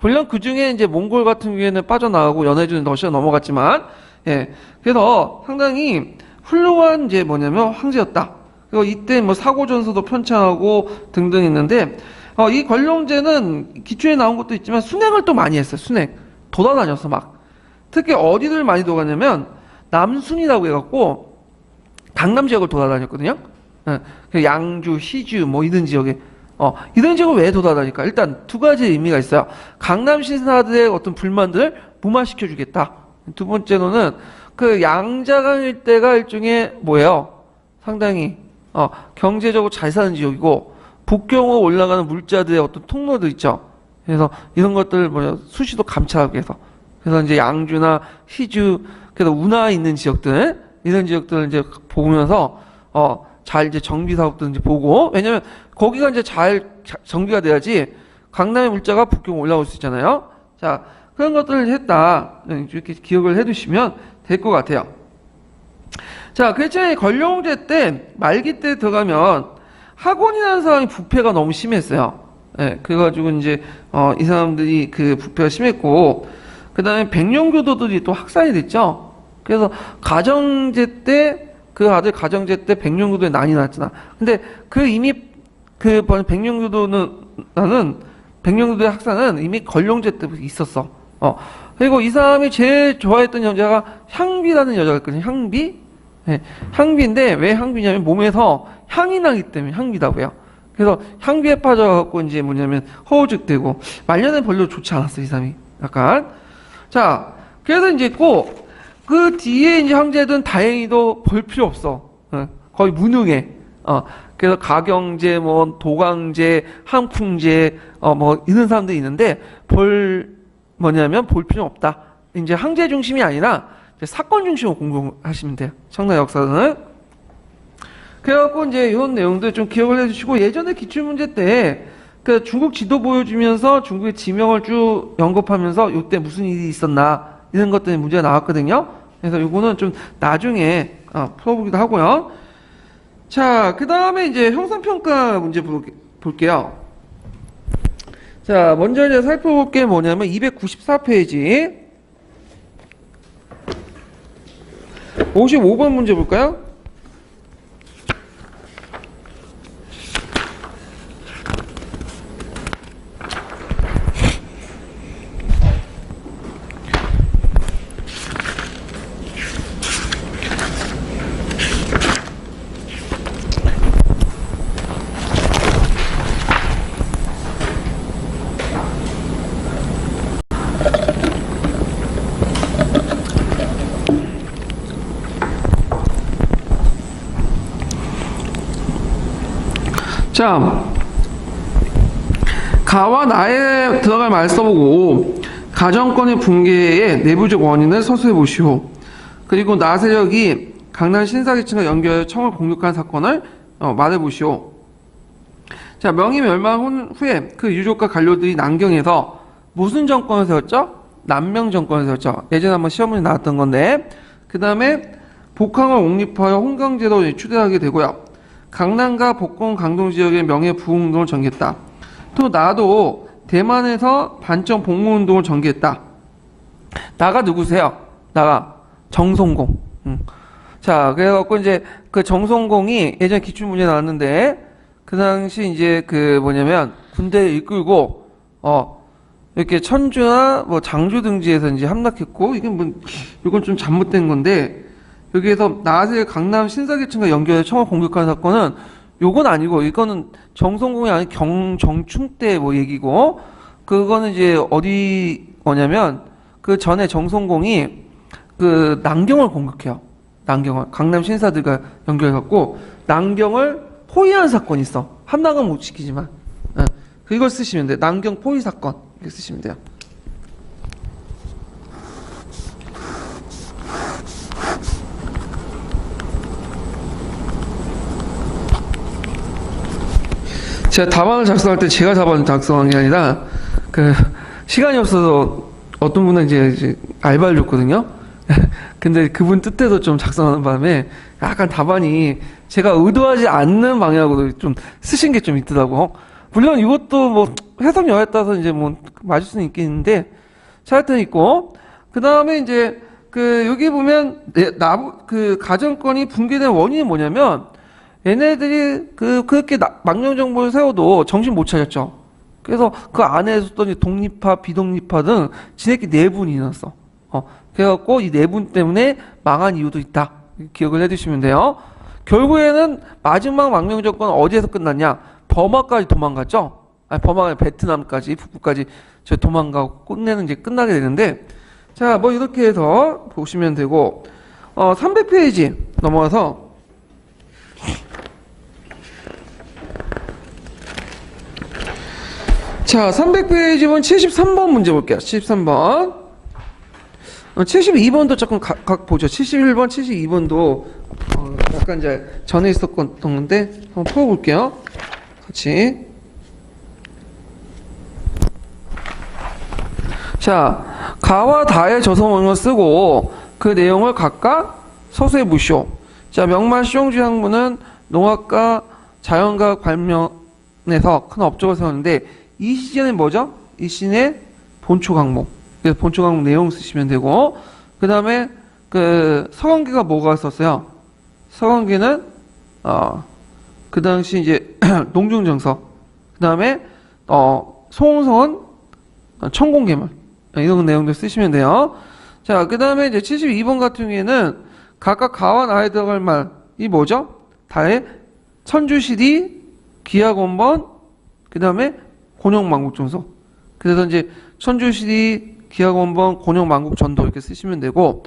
물론 그 중에 이제 몽골 같은 경우에는 빠져나가고 연해주는 러시아 넘어갔지만, 예. 그래서 상당히 훌륭한 이제 뭐냐면 황제였다. 그리고 이때 뭐 사고전서도 편찬하고 등등 있는데, 이 권룡제는 기초에 나온 것도 있지만 순행을 또 많이 했어요. 순행. 돌아다녀서 막. 특히 어디를 많이 돌아다냐면 남순이라고 해갖고 강남 지역을 돌아다녔거든요. 예. 양주, 시주 뭐 이런 지역에. 이런 지역을 왜 돌아다닐까? 일단 두 가지 의미가 있어요. 강남 신사들의 어떤 불만들을 무마시켜 주겠다. 두 번째로는 그 양자강 일대가 일종의 뭐예요? 상당히 경제적으로 잘 사는 지역이고 북경으로 올라가는 물자들의 어떤 통로도 있죠. 그래서 이런 것들 수시도 감찰하기 위해서 그래서 이제 양주나 시주 그래서 운하 있는 지역들 이런 지역들을 이제 보면서 잘 이제 정비 사업도 이제 보고 왜냐면 거기가 이제 잘 정비가 돼야지 강남의 물자가 북경 올라올 수 있잖아요. 자 그런 것들을 했다 이렇게 기억을 해두시면 될 것 같아요. 자 그렇지만 권룡제 때 말기 때 들어가면 학원이라는 사람이 부패가 너무 심했어요. 예, 그래가지고 이제 이 사람들이 그 부패가 심했고 그 다음에 백령교도들이 또 학살이 됐죠. 그래서 가정제 때 그 아들 가정제 때 백령교도에 난이 났잖아. 근데 그 이미 그 백령교도의 학살은 이미 권룡제 때부터 있었어. 그리고 이 사람이 제일 좋아했던 여자가 향비라는 여자가 있거든요. 향비? 네, 향비인데 왜 향비냐면 몸에서 향이 나기 때문에 향비라고 해요. 그래서 향비에 빠져갖고 이제 뭐냐면 허우적대고 말년에 별로 좋지 않았어 이 사람이 약간. 자 그래서 이제 꼭 그 뒤에 이제 황제들은 다행히도 볼 필요 없어. 거의 무능해. 그래서 가경제, 뭐 도강제, 항풍제, 뭐 이런 사람들이 있는데 볼 필요 없다. 이제 황제 중심이 아니라 이제 사건 중심으로 공부하시면 돼요. 청나라 역사는. 그래갖고 이제 이런 내용들 좀 기억을 해주시고, 예전에 기출문제 때 그 중국 지도 보여주면서 중국의 지명을 쭉 언급하면서 이때 무슨 일이 있었나 이런 것들이 문제가 나왔거든요. 그래서 이거는 좀 나중에 풀어보기도 하고요. 자, 그 다음에 이제 형상평가 문제 볼게요. 자, 먼저 이제 살펴볼 게 뭐냐면 294페이지 55번 문제 볼까요? 자, 가와 나에 들어갈 말 써보고 가정권의 붕괴의 내부적 원인을 서술해 보시오. 그리고 나 세력이 강남 신사기층과 연결해 청을 공격한 사건을 말해 보시오. 자, 명의 멸망 후에 그 유족과 관료들이 난경에서 무슨 정권을 세웠죠? 남명 정권을 세웠죠. 예전에 한번 시험 문제 나왔던 건데, 그 다음에 복항을 옹립하여 홍강제로 추대하게 되고요. 강남과 복공 강동 지역의 명예 부흥운동을 전개했다. 또 나도 대만에서 반점 복무운동을 전개했다. 나가 누구세요? 나가 정송공. 자, 그래갖고 이제 그 정송공이 예전에 기출문제 나왔는데, 그 당시 이제 그 뭐냐면 군대를 이끌고 이렇게 천주나 뭐 장주 등지에서 이제 함락했고, 이건 좀 잘못된 건데, 여기에서 나세 강남 신사기층과 연결해 청을 공격한 사건은 요건 아니고, 이거는 정성공이 아닌 정충 때 뭐 얘기고, 그거는 이제 어디 뭐냐면 그 전에 정성공이 그 남경을 공격해요. 남경을 강남 신사들과 연결해갖고 남경을 포위한 사건이 있어. 함락은 못 시키지만, 그걸 쓰시면 돼요. 남경 포위 사건 이렇게 쓰시면 돼요. 제가 답안을 작성할 때 제가 답안을 작성한 게 아니라 그 시간이 없어서 어떤 분은 이제 알바를 줬거든요. 근데 그분 뜻대로 좀 작성하는 바람에 약간 답안이 제가 의도하지 않는 방향으로 좀 쓰신 게 좀 있더라고. 물론 이것도 뭐 해석 여하에 따라서 이제 뭐 맞을 수는 있겠는데, 자, 하여튼 있고, 그 다음에 이제 그 여기 보면 그 가정권이 붕괴된 원인이 뭐냐면, 얘네들이 그렇게 망령 정보를 세워도 정신 못 차렸죠. 그래서 그 안에 있었던 독립파, 비독립파 등 지네끼리 내분이 일어났어. 그래갖고 이 내분 때문에 망한 이유도 있다. 기억을 해두시면 돼요. 결국에는 마지막 망령 정권은 어디에서 끝났냐? 버마까지 도망갔죠. 아니, 버마가 베트남까지, 북부까지 저 도망가고 끝내는 이제 끝나게 되는데, 자, 뭐 이렇게 해서 보시면 되고, 300페이지 넘어와서. 자, 300페이지 본 73번 문제 볼게요. 73번. 72번도 조금 각 보죠. 71번, 72번도 약간 이제 전에 있었던 건데 한번 풀어볼게요. 같이. 자, 가와 다의 저서문을 쓰고 그 내용을 각각 서술해 보시오. 자, 명만 시용주 항문은 농학과 자연과학 발명에서 큰 업적을 세웠는데, 이 시즌은 뭐죠? 이 시즌의 본초 강목. 그래서 본초 강목 내용 쓰시면 되고, 그 다음에 그 서강기가 뭐가 썼어요? 서강기는 그 당시 이제 농중정서. 그 다음에 송성은 천공괴물. 이런 내용들 쓰시면 돼요. 자, 그 다음에 이제 72번 같은 경우에는 각각 가와 나에 들어갈 말이 뭐죠? 다의 천주시리, 기하권번, 그 다음에 곤욕망국전서. 그래서 이제 천주시리, 기하권번, 곤욕망국전도 이렇게 쓰시면 되고,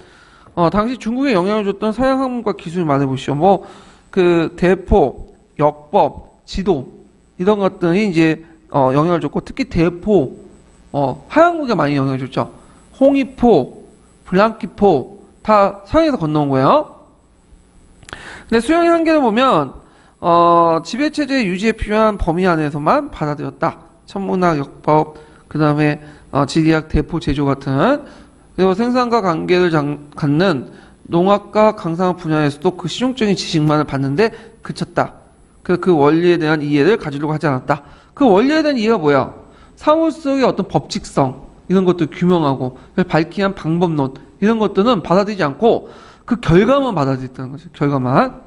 당시 중국에 영향을 줬던 서양 학문과 기술을 말해보시오. 뭐 그 대포, 역법, 지도 이런 것들이 이제 영향을 줬고, 특히 대포, 하양국에 많이 영향을 줬죠. 홍위포, 블랑키포 다 서양에서 건너온 거예요. 근데 수양의 한계를 보면 지배체제 유지에 필요한 범위 안에서만 받아들였다. 천문학, 역법, 그 다음에 지리학, 대포, 제조 같은 그리고 생산과 관계를 갖는 농학과 강상학 분야에서도 그 실용적인 지식만을 받는데 그쳤다. 그 원리에 대한 이해를 가지려고 하지 않았다. 그 원리에 대한 이해가 뭐야? 사물 속의 어떤 법칙성 이런 것들 규명하고 밝히기 위한 방법론 이런 것들은 받아들이지 않고 그 결과만 받아들였다는 거죠. 결과만.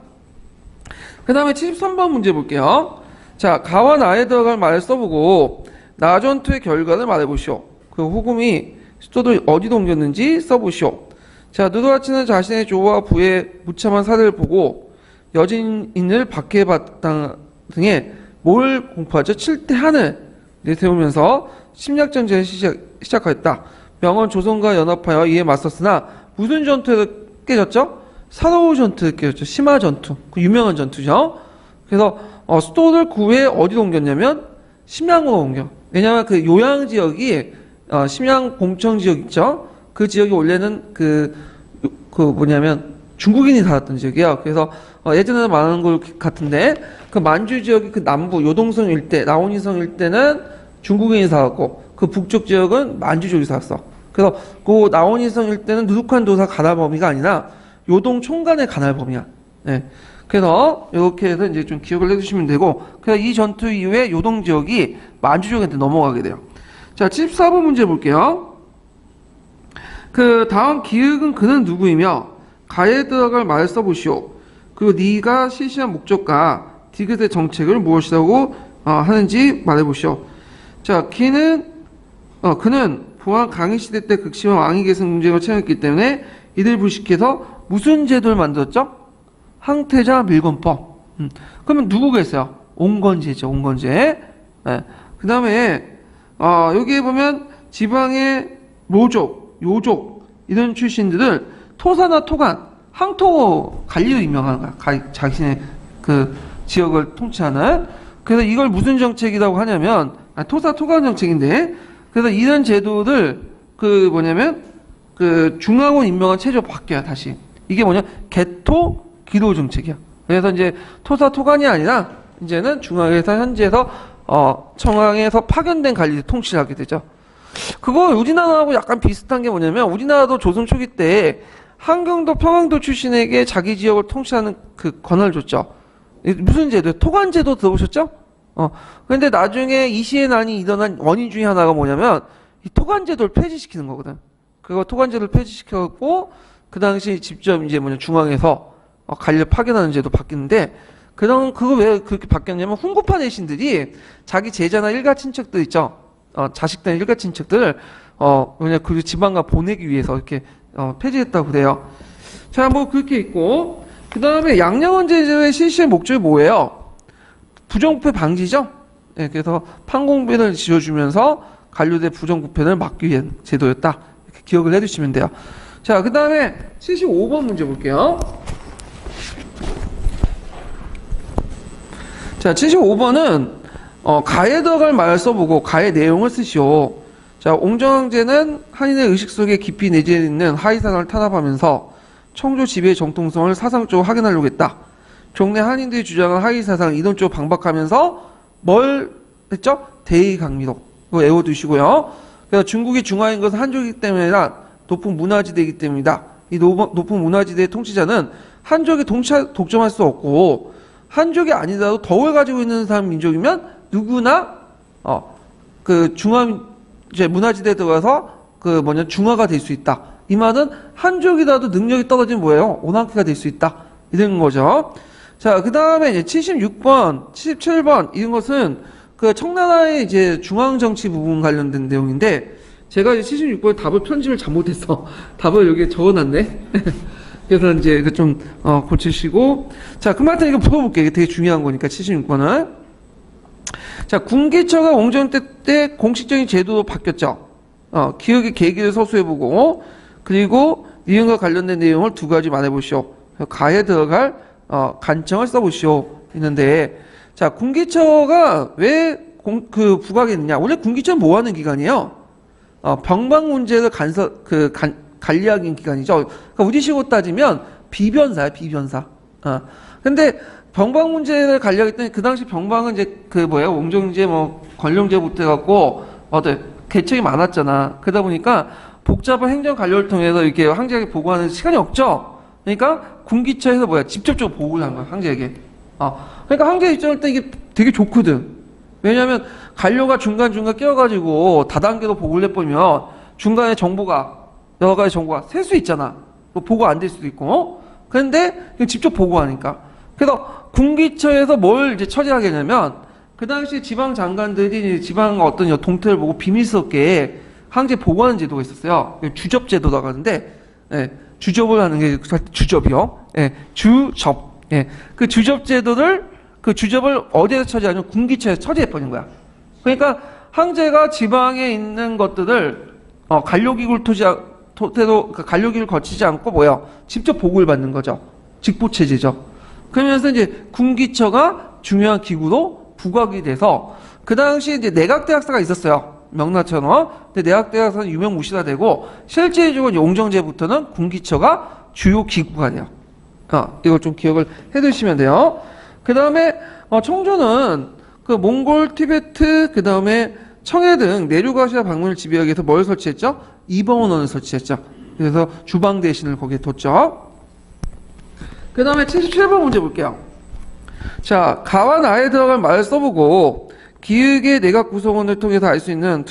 그 다음에 73번 문제 볼게요. 자, 가와 나에 들어갈 말을 써보고 나 전투의 결과를 말해보시오. 그 호금이 수도를 어디로 옮겼는지 써보시오. 자, 누드와치는 자신의 조와 부의 무참한 사례를 보고 여진인을 박해받다 등의 뭘 공포하죠? 7대 한을 내세우면서 침략전쟁을 시작하였다. 명은 조선과 연합하여 이에 맞섰으나 무슨 전투에서 깨졌죠? 사로우 전투에 깨졌죠. 심화 전투. 그 유명한 전투죠. 그래서 수도를 구해 어디로 옮겼냐면 심양으로 옮겨. 왜냐하면 그 요양 지역이 심양 봉청 지역 있죠. 그 지역이 원래는 그 뭐냐면 중국인이 살았던 지역이에요. 그래서 예전에는 많은 것 같은데 그 만주 지역이 그 남부 요동성 일대, 라오니성 일대는 중국인이 살았고 그 북쪽 지역은 만주족이 살았어. 그래서 그 라오니성 일대는 누룩한 도사 가날 범위가 아니라 요동 총간의 가날 범위야. 네. 그래서 이렇게 해서 이제 좀 기억을 해주시면 되고, 그래서 이 전투 이후에 요동 지역이 만주족한테 넘어가게 돼요. 자, 74번 문제 볼게요. 그 다음 기획은 그는 누구이며 가에 들어갈 말을 써보시오. 그리고 네가 실시한 목적과 디귿의 정책을 무엇이라고 하는지 말해보시오. 자, 그는 부한 강희 시대 때 극심한 왕위 계승 문제가 처형했기 때문에 이들 불식해서 무슨 제도를 만들었죠? 항태자 밀건법. 그러면 누구가 있어요? 온건제죠. 온건제. 네. 그 다음에 여기에 보면 지방의 모족, 요족 이런 출신들을 토사나 토간, 항토 관리로 임명하는 거야. 자신의 그 지역을 통치하는. 그래서 이걸 무슨 정책이라고 하냐면 토사 토간 정책인데, 그래서 이런 제도를 그 뭐냐면 그 중앙원 임명한 체제로 바뀌어요. 다시 이게 뭐냐 개토 기도 정책이야. 그래서 이제 토사 토간이 아니라 이제는 중앙에서 현지에서 청왕에서 파견된 관리 통치를 하게 되죠. 그거 우리나라하고 약간 비슷한 게 뭐냐면 우리나라도 조선 초기 때 한경도 평안도 출신에게 자기 지역을 통치하는 그 권한을 줬죠. 무슨 제도? 토관 제도 들어보셨죠? 근데 나중에 이시의 난이 일어난 원인 중에 하나가 뭐냐면 이 토관 제도를 폐지시키는 거거든. 그거 토관 제도를 폐지시켰고 그 당시 직접 이제 중앙에서 관리를 파견하는 제도 바뀌는데, 그거 왜 그렇게 바뀌었냐면 훈구파 대신들이 자기 제자나 일가 친척들 있죠. 자식들 일가 친척들을 그 지방가 보내기 위해서 이렇게 폐지했다고 그래요. 자, 뭐 그렇게 있고, 그 다음에 양녕원 제도의 실시의 목적이 뭐예요? 부정부패 방지죠. 네, 그래서 판공비를 지어주면서 관료대 부정부패를 막기 위한 제도였다. 이렇게 기억을 해두시면 돼요. 자, 그 다음에 75번 문제 볼게요. 자, 75번은 가에 들어갈 말을 써보고 가의 내용을 쓰시오. 자, 옹정황제는 한인의 의식 속에 깊이 내재해 있는 하위사상을 탄압하면서 청조 지배의 정통성을 사상적으로 확인하려고 했다. 종래 한인들이 주장한 하위사상을 이론적으로 반박하면서 뭘 했죠? 대의강미록. 이거 외워두시고요. 그래서 중국이 중화인 것은 한족이기 때문이 아니라 높은 문화지대이기 때문이다. 이 높은 문화지대의 통치자는 한족이 독점할 수 없고, 한족이 아니더라도 덕을 가지고 있는 사람 민족이면 누구나 그 이제 문화지대에 들어가서 중화가 될 수 있다. 이 말은 한족이라도 능력이 떨어지면 뭐예요? 오랑캐가 될 수 있다. 이런 거죠. 자, 그 다음에 이제 76번, 77번 이런 것은 그 청나라의 이제 중앙정치 부분 관련된 내용인데, 제가 이제 76번에 답을 편집을 잘못해서 답을 여기에 적어놨네. 그래서 이제 좀 고치시고, 자, 그만큼 이거 풀어볼게요. 이게 되게 중요한 거니까 76번은. 자, 군기처가 옹정 때 공식적인 제도로 바뀌었죠. 기억의 계기를 서술해보고, 그리고 이용과 관련된 내용을 두 가지 말해보시오. 가에 들어갈 간청을 써보시오. 있는데, 자, 군기처가 왜 부각했느냐? 원래 군기처는 뭐 하는 기관이에요? 병방 문제를 관리하는 기관이죠. 그러니까 우리식으로 따지면 비변사야, 비변사. 근데 병방 문제를 가려고 했더니 그 당시 병방은 이제 그 뭐야 옹정제 뭐 권룡제부터 해갖고 계층이 많았잖아. 그러다 보니까 복잡한 행정 관료를 통해서 이렇게 황제에게 보고하는 시간이 없죠. 그러니까 군기처에서 뭐야 직접적으로 보고를 한 거야 황제에게. 그러니까 황제 입장일 때 이게 되게 좋거든. 왜냐하면 관료가 중간중간 끼어가지고 다단계로 보고를 해보면 중간에 정보가 여러 가지 정보가 셀 수 있잖아. 보고 안 될 수도 있고. 그런데 직접 보고하니까. 그래서 군기처에서 뭘 이제 처리하게 되냐면 그 당시 지방 장관들이 지방 어떤 동태를 보고 비밀스럽게 황제 보고하는 제도가 있었어요. 주접 제도라고 하는데, 예, 주접을 하는 게 주접이요. 예, 주접. 예, 그 주접 제도를 그 주접을 어디에서 처리하냐면 군기처에서 처리해버린 거야. 그러니까 황제가 지방에 있는 것들을 관료기구를 토대로 관료기를 거치지 않고 직접 보고를 받는 거죠. 직보 체제죠. 그러면서 이제 군기처가 중요한 기구로 부각이 돼서 그 당시 이제 내각대학사가 있었어요. 명나처럼. 근데 내각대학사는 유명무실화 되고 실제적으로 옹정제부터는 군기처가 주요 기구가 돼요. 이걸 좀 기억을 해두시면 돼요. 그 다음에 청조는 그 몽골, 티베트, 그 다음에 청해 등 내륙아시아 방문을 지배하기 위해서 뭘 설치했죠? 이방원을 설치했죠. 그래서 주방 대신을 거기에 뒀죠. 그 다음에 77번 문제 볼게요. 자, 가와 나에 들어갈 말을 써보고 기역의 내각 구성원을 통해서 알 수 있는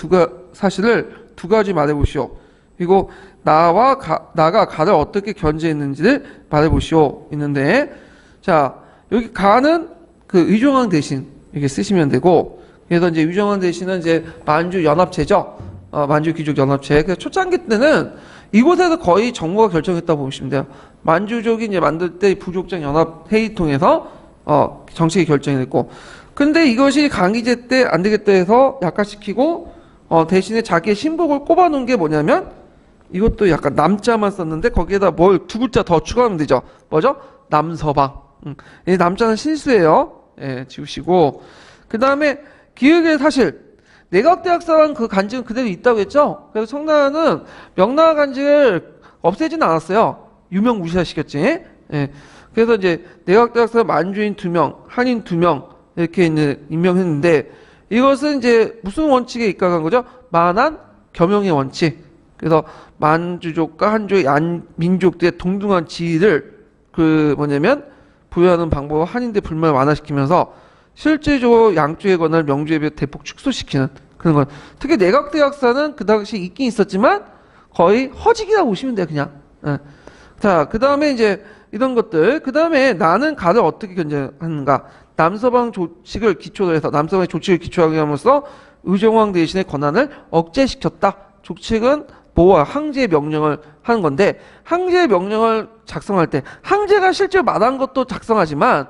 사실을 두 가지 말해보시오. 그리고 나가 가를 어떻게 견제했는지를 말해보시오. 있는데, 자, 여기 가는 그 의정왕 대신 이렇게 쓰시면 되고, 그래서 이제 의정왕 대신은 이제 만주 연합체죠. 만주 귀족 연합체. 그래서 초창기 때는 이곳에서 거의 정부가 결정했다고 보시면 돼요. 만주족이 이제 만들 때 부족장 연합 회의 통해서 정책이 결정이 됐고, 근데 이것이 강희제 때 안 되겠다 해서 약화시키고 대신에 자기의 신복을 꼽아놓은 게 뭐냐면 이것도 약간 남자만 썼는데 거기에다 뭘 두 글자 더 추가하면 되죠. 뭐죠? 남서방. 이 남자는 실수예요. 예, 지우시고 그 다음에 기역의 사실 내각대학사랑 그 간직은 그대로 있다고 했죠. 그래서 청나라는 명나라 간직을 없애지는 않았어요. 유명무실화시켰지. 예. 그래서 이제 내각대학사 만주인 2명, 한인 2명 이렇게 임명했는데 이것은 이제 무슨 원칙에 입각한 거죠? 만한 겸용의 원칙. 그래서 만주족과 한족의 민족들의 동등한 지위를 부여하는 방법으로 한인들 불만을 완화시키면서 실제적으로 양쪽의 권한을 명주에 비해 대폭 축소시키는 그런 것. 특히 내각대학사는 그 당시 있긴 있었지만 거의 허직이라고 보시면 돼요, 그냥. 예. 자, 그 다음에 이제 이런 것들. 그 다음에 나는 가를 어떻게 견제하는가. 남서방 조직을 기초로 해서 남서방의 조직을 기초하게 함으로써 의정왕 대신의 권한을 억제시켰다. 조직은 뭐와 황제의 명령을 하는 건데 황제의 명령을 작성할 때 황제가 실제로 말한 것도 작성하지만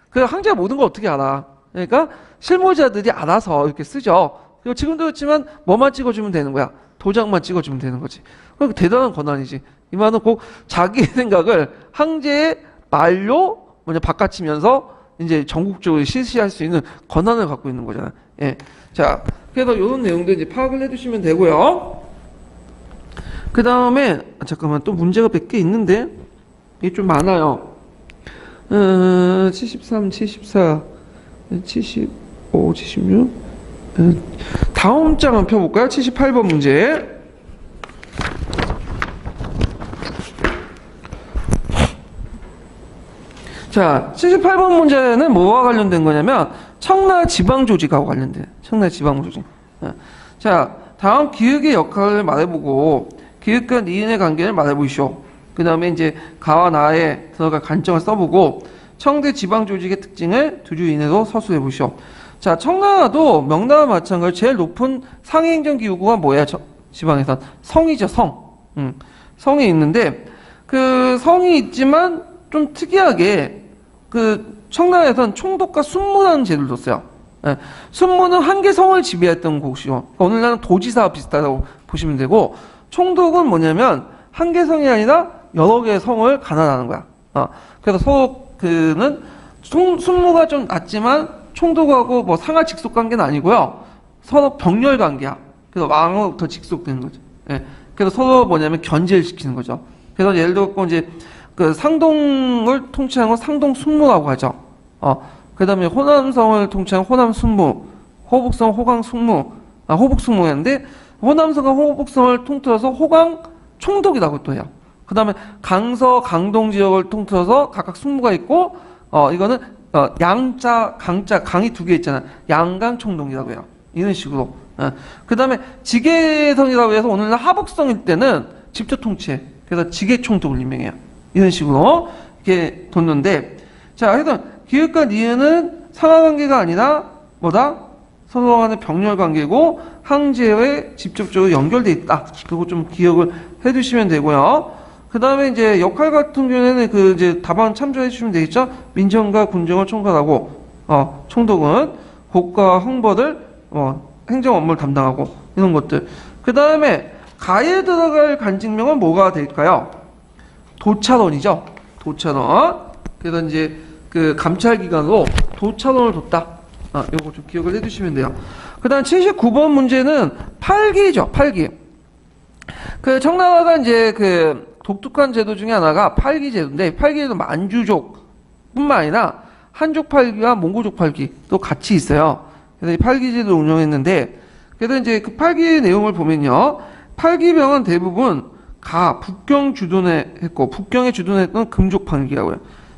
그 황제가 모든 걸 어떻게 알아? 그러니까 실무자들이 알아서 이렇게 쓰죠. 그리고 지금도 그렇지만 뭐만 찍어주면 되는 거야. 도장만 찍어주면 되는 거지. 그러니까 대단한 권한이지. 이 말은 꼭 자기의 생각을 황제의 말로 먼저 바꿔치면서 이제 전국적으로 실시할 수 있는 권한을 갖고 있는 거잖아. 예. 자, 그래서 이런 내용들 이제 파악을 해두시면 되고요. 그 다음에 잠깐만 또 문제가 몇 개 있는데 이게 좀 많아요. 73, 74, 75, 76. 다음 장 한번 펴볼까요? 78번 문제. 자, 78번 문제는 뭐와 관련된 거냐면 청나라 지방조직하고 관련된 청나라 지방조직. 자, 다음 기역의 역할을 말해보고 기역과 니은의 관계를 말해보시오. 그 다음에 이제 가와 나에 들어갈 관점을 써보고 청대 지방조직의 특징을 두 줄 이내로 서술해보시오. 자, 청나라도 명나라와 마찬가지로 제일 높은 상위행정기구가 뭐야? 지방에선 성이죠, 성. 성이 있는데 그 성이 있지만 좀 특이하게 그 청나라에선 총독과 순무라는 제도를 뒀어요. 예. 순무는 한 개 성을 지배했던 곳이요. 그러니까 오늘날은 도지사와 비슷하다고 보시면 되고 총독은 뭐냐면 한 개 성이 아니라 여러 개의 성을 관할하는 거야. 그래서 서로 그는 순무가 좀 낮지만 총독하고 뭐 상하 직속 관계는 아니고요. 서로 병렬 관계야. 그래서 왕으로부터 직속되는 거죠. 예. 그래서 서로 뭐냐면 견제를 시키는 거죠. 그래서 예를 들어 이제 그 상동을 통치하는 건 상동 순무라고 하죠. 그다음에 호남성을 통치하는 호남 순무, 호북성 호강 순무, 호북 순무였는데 호남성과 호북성을 통틀어서 호강 총독이라고 또 해요. 그다음에 강서 강동 지역을 통틀어서 각각 순무가 있고 이거는 양자 강자 강이 두 개 있잖아. 양강 총독이라고 해요. 이런 식으로. 그다음에 지계성이라고 해서 오늘날 하북성일 때는 직접 통치해. 그래서 지계 총독을 임명해요. 이런 식으로 이렇게 뒀는데, 자, 그래서 기획과 니은은 상하관계가 아니라 뭐다? 서로 간의 병렬 관계고 항제에 직접적으로 연결돼 있다. 그거 좀 기억을 해두시면 되고요. 그 다음에 이제 역할 같은 경우에는 그 이제 답안 참조해 주시면 되겠죠. 민정과 군정을 총괄하고 총독은 국가 홍보를 행정 업무를 담당하고 이런 것들. 그 다음에 가에 들어갈 간직명은 뭐가 될까요? 도찰원이죠. 도찰원. 그래서 이제 그 감찰 기관으로 도찰원을 뒀다. 요거 좀 기억을 해두시면 돼요. 그 다음 79번 문제는 팔기죠. 팔기. 그 청나라가 이제 그 독특한 제도 중에 하나가 팔기 제도인데, 팔기에도 만주족 뿐만 아니라 한족 팔기와 몽고족 팔기도 같이 있어요. 그래서 이 팔기 제도를 운영했는데, 그래서 이제 그 팔기 내용을 보면요. 팔기병은 대부분 북경 주둔에 했고, 북경에 주둔했던 금족 팔기라고요.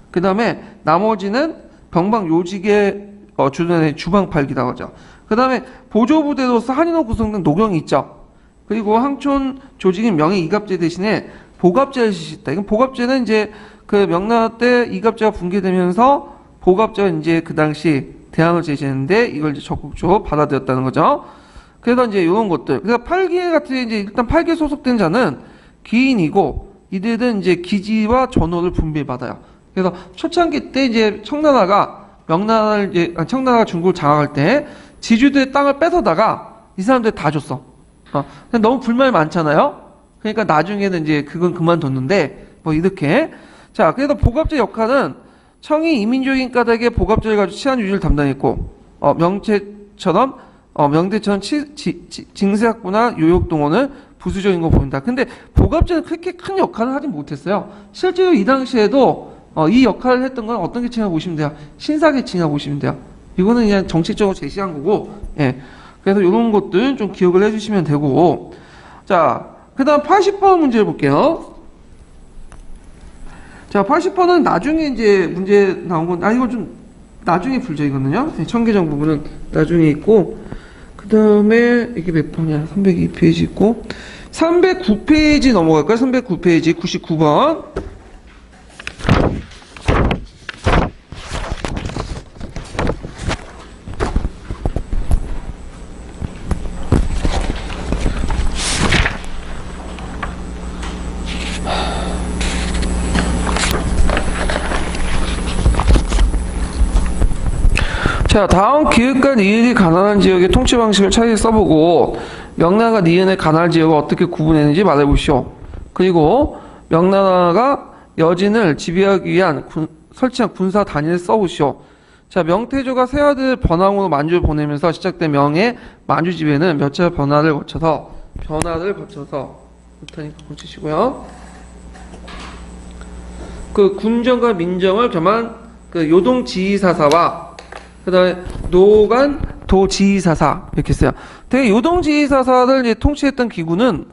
그 다음에 나머지는 병방 요직에 주둔의 주방 팔기라고 하죠. 그 다음에 보조부대로서 한인호 구성된 노경이 있죠. 그리고 항촌 조직인 명예 이갑제 대신에 보갑제를 실시했다. 이건 보갑제는 이제 그 명나라 때 이갑제가 붕괴되면서 보갑제가 이제 그 당시 대안을 제시했는데 이걸 이제 적극적으로 받아들였다는 거죠. 그래서 이제 이런 것들. 그래서 팔기에 같은 이제 일단 팔기에 소속된 자는 기인이고 이들은 이제 기지와 전호를 분배받아요. 그래서 초창기 때 이제 청나라가 중국을 장악할 때 지주들의 땅을 뺏어다가 이 사람들 다 줬어. 너무 불만이 많잖아요. 그러니까 나중에는 이제 그건 그만뒀는데 뭐 이렇게. 자, 그래서 보갑제 역할은 청이 이민족인 까닭에 보갑제를 가지고 치안 유지를 담당했고 명대처럼 징세학부나 요역동원은 부수적인 거 보인다. 근데 보갑제는 그렇게 큰 역할을 하지 못했어요. 실제로 이 당시에도 이 역할을 했던 건 어떤 계층이라고 보시면 돼요? 신사계층이라고 보시면 돼요. 이거는 그냥 정책적으로 제시한 거고, 예. 그래서 이런 것들 좀 기억을 해주시면 되고, 자, 그 다음 80번 문제를 볼게요. 자, 80번은 나중에 이제 문제 나온 건, 이거 좀 나중에 풀죠, 이거는요. 청계정 부분은 나중에 있고, 그 다음에 이게 몇 번이야? 302페이지 있고, 309페이지 넘어갈까요? 309페이지, 99번. 자, 다음 기읍과 니은이 가난한 지역의 통치 방식을 차례 써보고 명나라가 니은의 가난한 지역을 어떻게 구분했는지 말해보시오. 그리고 명나라가 여진을 지배하기 위한 설치한 군사 단위를 써보시오. 자, 명태조가 새 아들 번왕으로 만주를 보내면서 시작된 명의 만주 지배는 몇 차례 변화를 거쳐서 못하니까 고치시고요. 그 군정과 민정을 겸한 그 요동지휘사사와 그 다음에 노간 도지휘사사 이렇게 써요. 되게 요동지휘사사를 이제 통치했던 기구는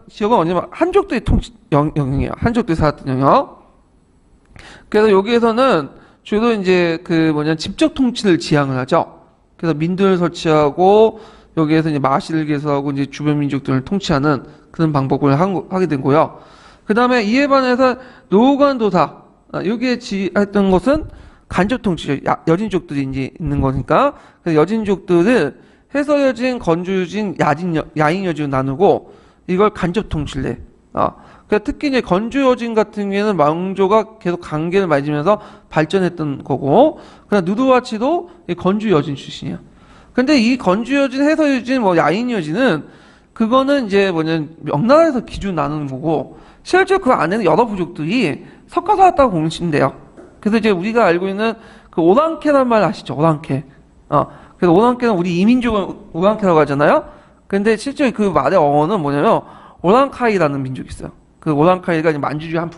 지역은 언제나 한족들이 영역이에요. 한족들이 살았던 영역. 그래서 여기에서는 주로 이제 직접 통치를 지향을 하죠. 그래서 민들을 설치하고 여기에서 이제 마시를 개설하고 이제 주변 민족들을 통치하는 그런 방법을 하게 된 거고요. 그 다음에 이에 반해서 노간도사 여기에 지했던 것은 간접 통치죠. 여진족들이 이제 있는 거니까. 그래서 여진족들을 해서여진, 건주여진, 야인여진으로 나누고 이걸 간접 통치를 해. 그러니까 특히 이제 건주여진 같은 경우에는 망조가 계속 관계를 맺으면서 발전했던 거고, 그냥 누드와치도 건주여진 출신이야. 근데 이 건주여진, 해서여진, 야인여진은 그거는 이제 명나라에서 기준 나누는 거고, 실제 그 안에는 여러 부족들이 섞어 살았다고 보시면 돼요. 그래서 이제 우리가 알고 있는 그 오랑캐란 말 아시죠? 오랑캐. 그래서 오랑캐는 우리 이민족을 오랑캐라고 하잖아요? 근데 실제 그 말의 어원은 뭐냐면, 오랑카이라는 민족이 있어요. 그 오랑카이가 만주 중에 한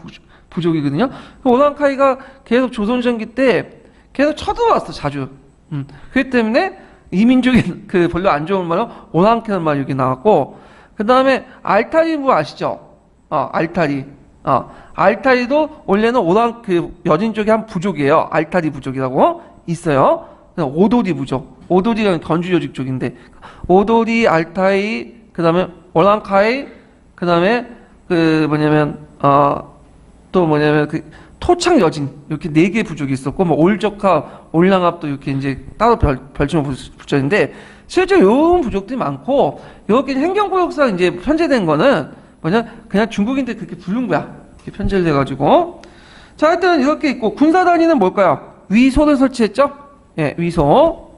부족이거든요. 오랑카이가 계속 조선전기 때 계속 쳐들어왔어, 자주. 그렇기 때문에 이민족이 그 별로 안 좋은 말로 오랑캐라는 말이 여기 나왔고, 그 다음에 알타리 뭐 아시죠? 알타리. 알타리도 원래는 그 여진 쪽의 한 부족이에요. 알타리 부족이라고 있어요. 오도리 부족. 오도리가 건주 조직 쪽인데, 오도리, 알타이, 그 다음에 오랑카이, 그 다음에 그 그 토착 여진 이렇게 4개 부족이 있었고, 뭐 올적화, 올랑압도 이렇게 이제 따로 별칭을 붙였는데, 실제 이런 부족들이 많고, 이렇게 행정구역상 이제 편제된 거는 그냥 중국인들 그렇게 부른 거야. 이렇게 편제를 해가지고. 자, 하여튼 이렇게 있고, 군사단위는 뭘까요? 위소를 설치했죠? 예, 위소.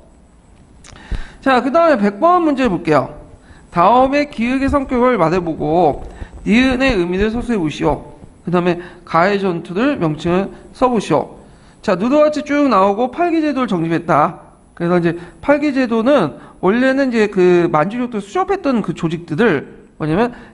자, 그 다음에 100번 문제 볼게요. 다음에 기역의 성격을 말해보고, 니은의 의미를 서술해 보시오. 그 다음에 가해 전투를 명칭을 써보시오. 자, 누드와치 쭉 나오고 팔기제도를 정립했다. 그래서 이제 팔기제도는 원래는 이제 그 만주족들 수렵했던 그 조직들을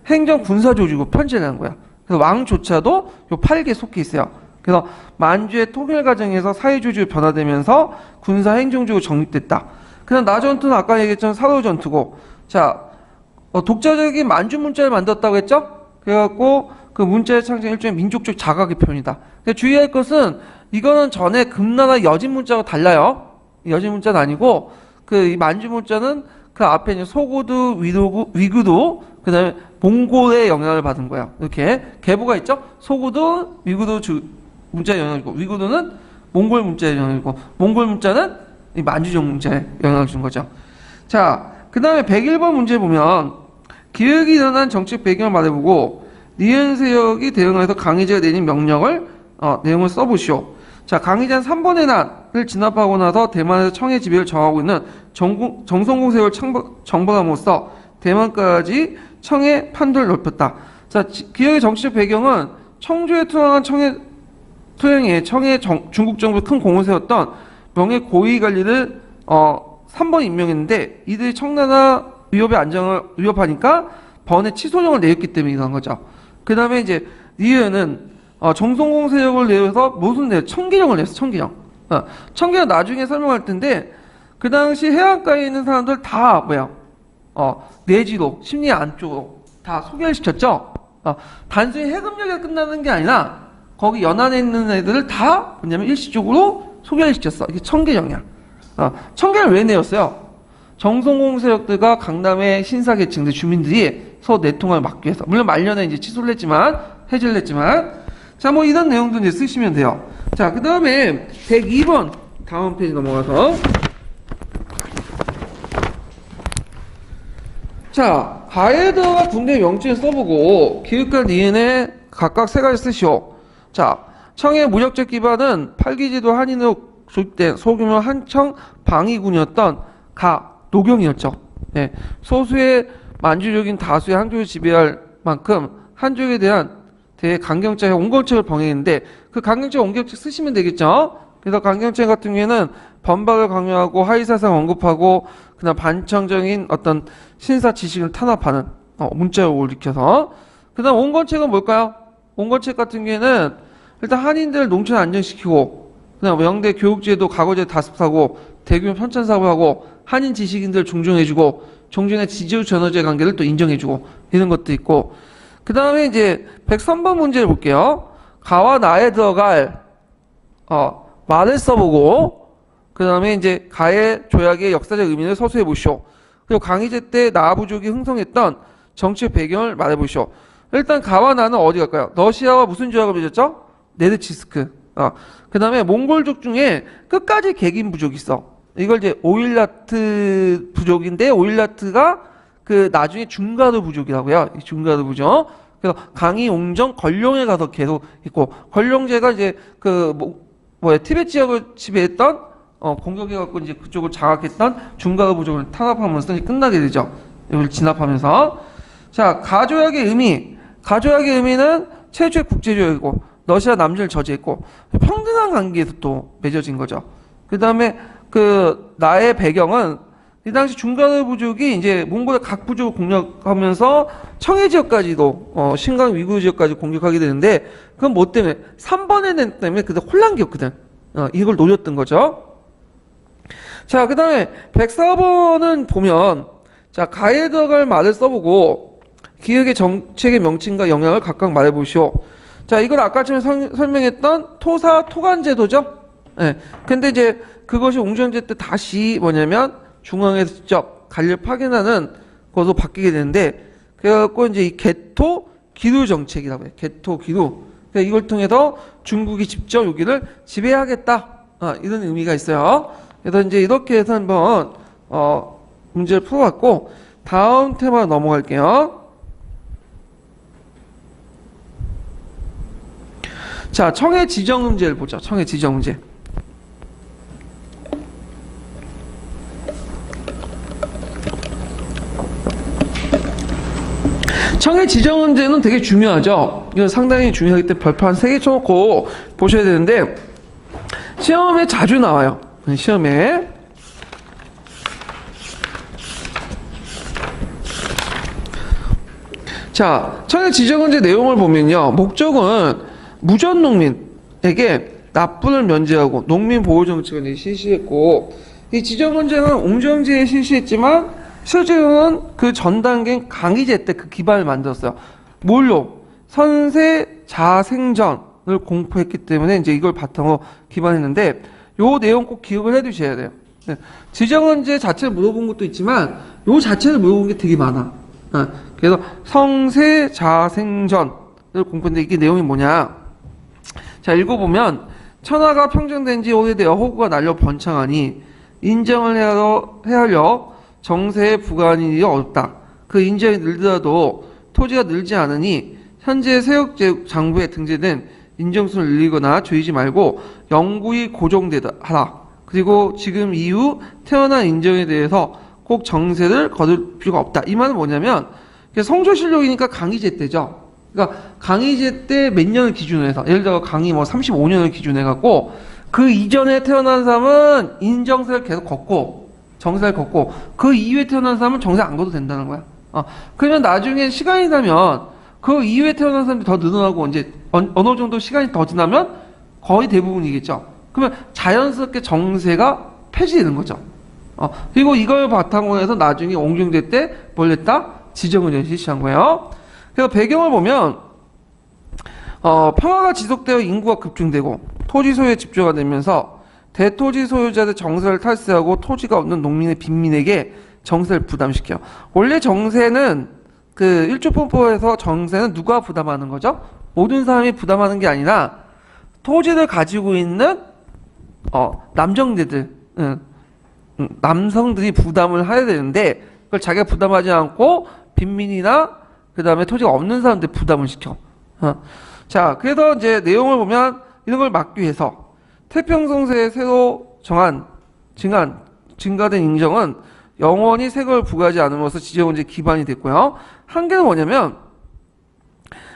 행정 군사 조직으로 편제를 한 거야. 그래서 왕조차도 요 팔기에 속해 있어요. 그래서 만주의 통일 과정에서 사회주의로 변화되면서 군사 행정적으로 정립됐다. 그냥 나전투는 아까 얘기했던 사도 전투고, 자, 독자적인 만주 문자를 만들었다고 했죠? 그래갖고 그 문자의 창조는 일종의 민족적 자각의 표현이다. 주의할 것은 이거는 전에 금나라 여진 문자와 달라요. 여진 문자는 아니고 이 만주 문자는 그 앞에 이제 소구두, 위구두, 그 다음에 몽골의 영향을 받은 거야. 이렇게 계보가 있죠? 소구두, 위구두 문자의 영향이고, 위구두는 몽골 문자의 영향이고, 몽골 문자는 이 만주족 문자에 영향을 준 거죠. 자, 그 다음에 101번 문제 보면 기역이 일어난 정책 배경을 말해보고 니은 세력이 대응해서 강희제가 내린 명령을 내용을 써보시오. 자, 강희제는 3번의 난을 진압하고 나서 대만에서 청해 지배를 정하고 있는 정성공 세력을 정벌함으로써 대만까지 청해 판도를 넓혔다. 자, 기역의 정치적 배경은 청주에 투항한 투행에 청해 중국 정부에 큰 공을 세웠던 명예 고위 관리를 3번 임명했는데 이들이 청나라 위협의 안정을 위협하니까 번에 취소령을 내렸기 때문에 이런 거죠. 그 다음에 이제 니은은 정성공 세력을 내서 무슨 청기령을 냈어. 청기령. 청기령 나중에 설명할 텐데 그 당시 해안가에 있는 사람들 다 내지로 심리 안쪽으로 다 소개시켰죠. 단순히 해금역에 끝나는 게 아니라 거기 연안에 있는 애들을 다 일시적으로 소개를 시켰어. 이게 청계령이야. 청계를 왜 내었어요? 정성공 세력들과 강남의 신사계층들 주민들이 서로 내통을 막기 위해서. 물론 말년에 이제 취소를 했지만, 해제를 했지만. 자, 뭐 이런 내용도 이제 쓰시면 돼요. 자, 그 다음에 102번 다음 페이지 넘어가서. 자, 가해더가 군대 명칭을 써보고 기획과 니은에 각각 3가지 쓰시오. 자, 청의 무력적 기반은 팔기지도 한인으로 조직된 소규모 한청 방위군이었던 노경이었죠. 네, 소수의 만주족인 다수의 한족을 지배할 만큼 한족에 대한 강경책의 온건책을 병행했는데 그 강경책 온건책 쓰시면 되겠죠. 그래서 강경책 같은 경우에는 반박을 강요하고 하위사상 언급하고 그다음 반청적인 어떤 신사 지식을 탄압하는 문자를 일으켜서. 그다음 온건책은 뭘까요? 온건책 같은 경우에는 일단 한인들 농촌 안정시키고 그다음 영대 교육제도 과거제 다습하고 대규모 편찬 사업을 하고 한인 지식인들 존중해주고 종전의 지지율 전어제 관계를 또 인정해주고 이런 것도 있고. 그 다음에 이제 103번 문제를 볼게요. 가와 나에 들어갈 말을 써보고 그 다음에 이제 가의 조약의 역사적 의미를 서술해 보시오. 그리고 강희제 때 나부족이 흥성했던 정치적 배경을 말해보시오. 일단 가와 나는 어디 갈까요? 러시아와 무슨 조약을 맺었죠? 네르치스크. 그 다음에 몽골족 중에 끝까지 개긴 부족이 있어. 이걸 이제 오일라트 부족인데 오일라트가 그 나중에 중가도 부족이라고요. 이 중가도 부족. 그래서 강희, 옹정, 걸룡에 가서 계속 있고 걸룡제가 이제 티베트 지역을 지배했던 공격해갖고 이제 그쪽을 장악했던 중가도 부족을 탄압하면서 이제 끝나게 되죠. 이걸 진압하면서. 자, 가조약의 의미는 최초의 국제조약이고 러시아 남진을 저지했고 평등한 관계에서 또 맺어진 거죠. 그 다음에 나의 배경은 이 당시 중간의 부족이 이제 몽골의 각 부족을 공략하면서 청해 지역까지도 신강 위구 지역까지 공격하게 되는데 그건 뭐 때문에 3번의 낸 때문에 그때 혼란기였거든. 이걸 노렸던 거죠. 자, 그 다음에 104번은 보면 자, 가에 들어갈 말을 써보고 기역의 정책의 명칭과 영향을 각각 말해보시오. 자, 이건 아까 전에 설명했던 토사 토간제도죠. 예. 근데 이제 그것이 옹정제 때 다시 뭐냐면 중앙에서 직접 관리를 파견하는 것으로 바뀌게 되는데 그래갖고 이제 이 개토 기루 정책이라고 해요. 개토 기루. 그러니까 이걸 통해서 중국이 직접 여기를 지배하겠다. 이런 의미가 있어요. 그래서 이제 이렇게 해서 한번 문제를 풀어봤고 다음 테마로 넘어갈게요. 자, 청해 지정 문제를 보죠. 청해 지정 문제. 청해 지정 문제는 되게 중요하죠. 이거 상당히 중요하기 때문에 별표 한 3개 쳐놓고 보셔야 되는데 시험에 자주 나와요. 시험에. 자, 청해 지정 문제 내용을 보면요. 목적은 무전농민에게 납분을 면제하고 농민 보호 정책을 실시했고 이 지정 문제는 옹정제에 실시했지만 실제로는 그 전 단계인 강희제 때 그 기반을 만들었어요. 뭘로? 선세 자생전을 공포했기 때문에 이제 이걸 바탕으로 기반했는데 요 내용 꼭 기억을 해 두셔야 돼요. 지정원제 자체를 물어본 것도 있지만 요 자체를 물어본 게 되게 많아. 그래서 성세 자생전을 공포했는데 이게 내용이 뭐냐? 자, 읽어보면 천하가 평정된 지 오래되어 호구가 날려 번창하니 인정을 헤아려 정세에 부과하는 일이 어렵다. 그 인정이 늘더라도 토지가 늘지 않으니 현재 세역 장부에 등재된 인정수를 늘리거나 줄이지 말고 영구히 고정하라. 그리고 지금 이후 태어난 인정에 대해서 꼭 정세를 거둘 필요가 없다. 이 말은 뭐냐면 성조실록이니까 강희제 때죠. 그러니까 강희제 때 몇 년을 기준으로 해서 예를 들어 강희 뭐 35년을 기준으로 해갖고 그 이전에 태어난 사람은 인정세를 계속 걷고 정세를 걷고 그 이후에 태어난 사람은 정세 안 걷어도 된다는 거야. 그러면 나중에 시간이 나면 그 이후에 태어난 사람들이 더 늘어나고 이제 어느 정도 시간이 더 지나면 거의 대부분이겠죠. 그러면 자연스럽게 정세가 폐지되는 거죠. 그리고 이걸 바탕으로 해서 나중에 옹정제 때 뭘 했다? 지정을 실시한 거예요. 그래서 배경을 보면 평화가 지속되어 인구가 급증되고 토지 소유에 집중가 되면서 대토지 소유자들 정세를 탈세하고 토지가 없는 농민의 빈민에게 정세를 부담시켜요. 원래 정세는 그 일조pon법에서 정세는 누가 부담하는 거죠? 모든 사람이 부담하는 게 아니라 토지를 가지고 있는 남정대들, 남성들이 부담을 해야 되는데 그걸 자기가 부담하지 않고 빈민이나 그 다음에 토지가 없는 사람들 부담을 시켜. 자, 그래서 이제 내용을 보면 이런 걸 막기 위해서 태평성세에 새로 증가된 인정은 영원히 세금을 부과하지 않음으로써 지정원제 기반이 됐고요. 한계는 뭐냐면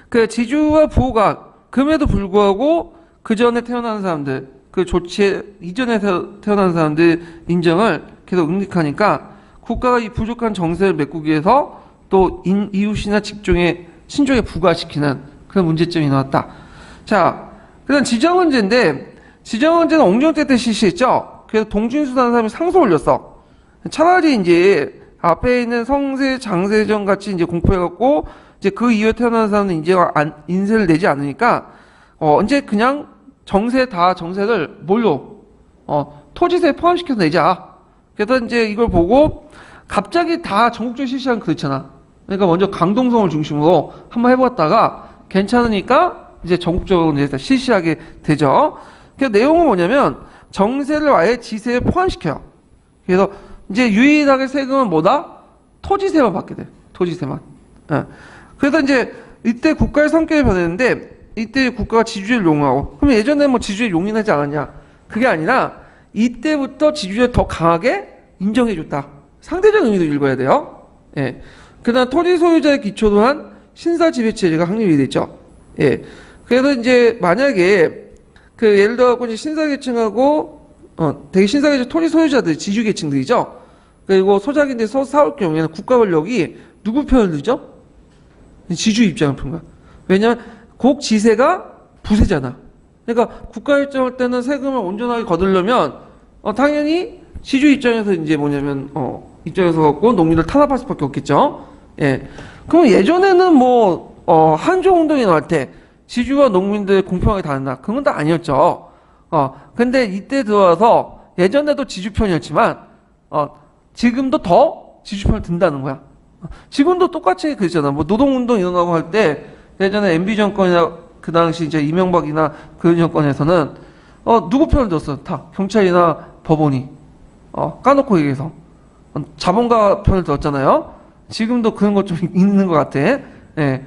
그 지주와 부호가 금에도 불구하고 그 전에 태어난 사람들, 그 조치 이전에 태어난 사람들 인정을 계속 응립하니까 국가가 이 부족한 정세를 메꾸기 위해서 또 이웃이나 직종의 신종에 부과시키는 그런 문제점이 나왔다. 자, 그다음 지정원제인데 지정원제는 옹정제 때 실시했죠. 그래서 동진수라는 사람이 상소 올렸어. 차라리 이제 앞에 있는 성세, 장세전 같이 이제 공포해갖고 이제 그 이후에 태어난 사람은 이제 인세를 내지 않으니까 이제 그냥 정세를 뭘로 토지세에 포함시켜서 내자. 그래서 이제 이걸 보고 갑자기 다 전국적으로 실시하면 그렇잖아. 그러니까 먼저 강동성을 중심으로 한번 해봤다가 괜찮으니까 이제 전국적으로 이제 실시하게 되죠. 그 내용은 뭐냐면 정세를 아예 지세에 포함시켜요. 그래서 이제 유일하게 세금은 뭐다? 토지세만 받게 돼. 토지세만. 그래서 이제 이때 국가의 성격이 변했는데 이때 국가가 지주를 용하고 그럼 예전에 뭐 지주를 용인하지 않았냐? 그게 아니라 이때부터 지주를 더 강하게 인정해줬다. 상대적 의미도 읽어야 돼요. 예. 그다음 토지 소유자의 기초로 한 신사 지배 체제가 확립이 됐죠. 예. 그래서 이제 만약에 그 예를 들어 갖고 이제 신사 계층하고 되게 신사 계층 토지 소유자들 지주 계층들이죠. 그리고 소작인데 싸울 경우에는 국가 권력이 누구 편을 들죠? 지주 입장을 편 거야. 왜냐면 곡지세가 부세잖아. 그러니까 국가 입장할 때는 세금을 온전하게 거두려면 당연히 지주 입장에서 이제 뭐냐면 입장에서 갖고 농민들 탄압할 수밖에 없겠죠. 예. 그럼 예전에는 한족 운동이 나올 때 지주와 농민들 공평하게 다른다. 그건 다 아니었죠. 근데 이때 들어와서 예전에도 지주 편이었지만 지금도 더 지주 편을 든다는 거야. 지금도 똑같이 그랬잖아. 노동운동 일어나고 할 때 예전에 MB 정권이나 그 당시 이제 이명박이나 그 정권에서는 누구 편을 들었어? 다 경찰이나 법원이 까놓고 얘기해서 자본가 편을 들었잖아요. 지금도 그런 것 좀 있는 것 같아. 예.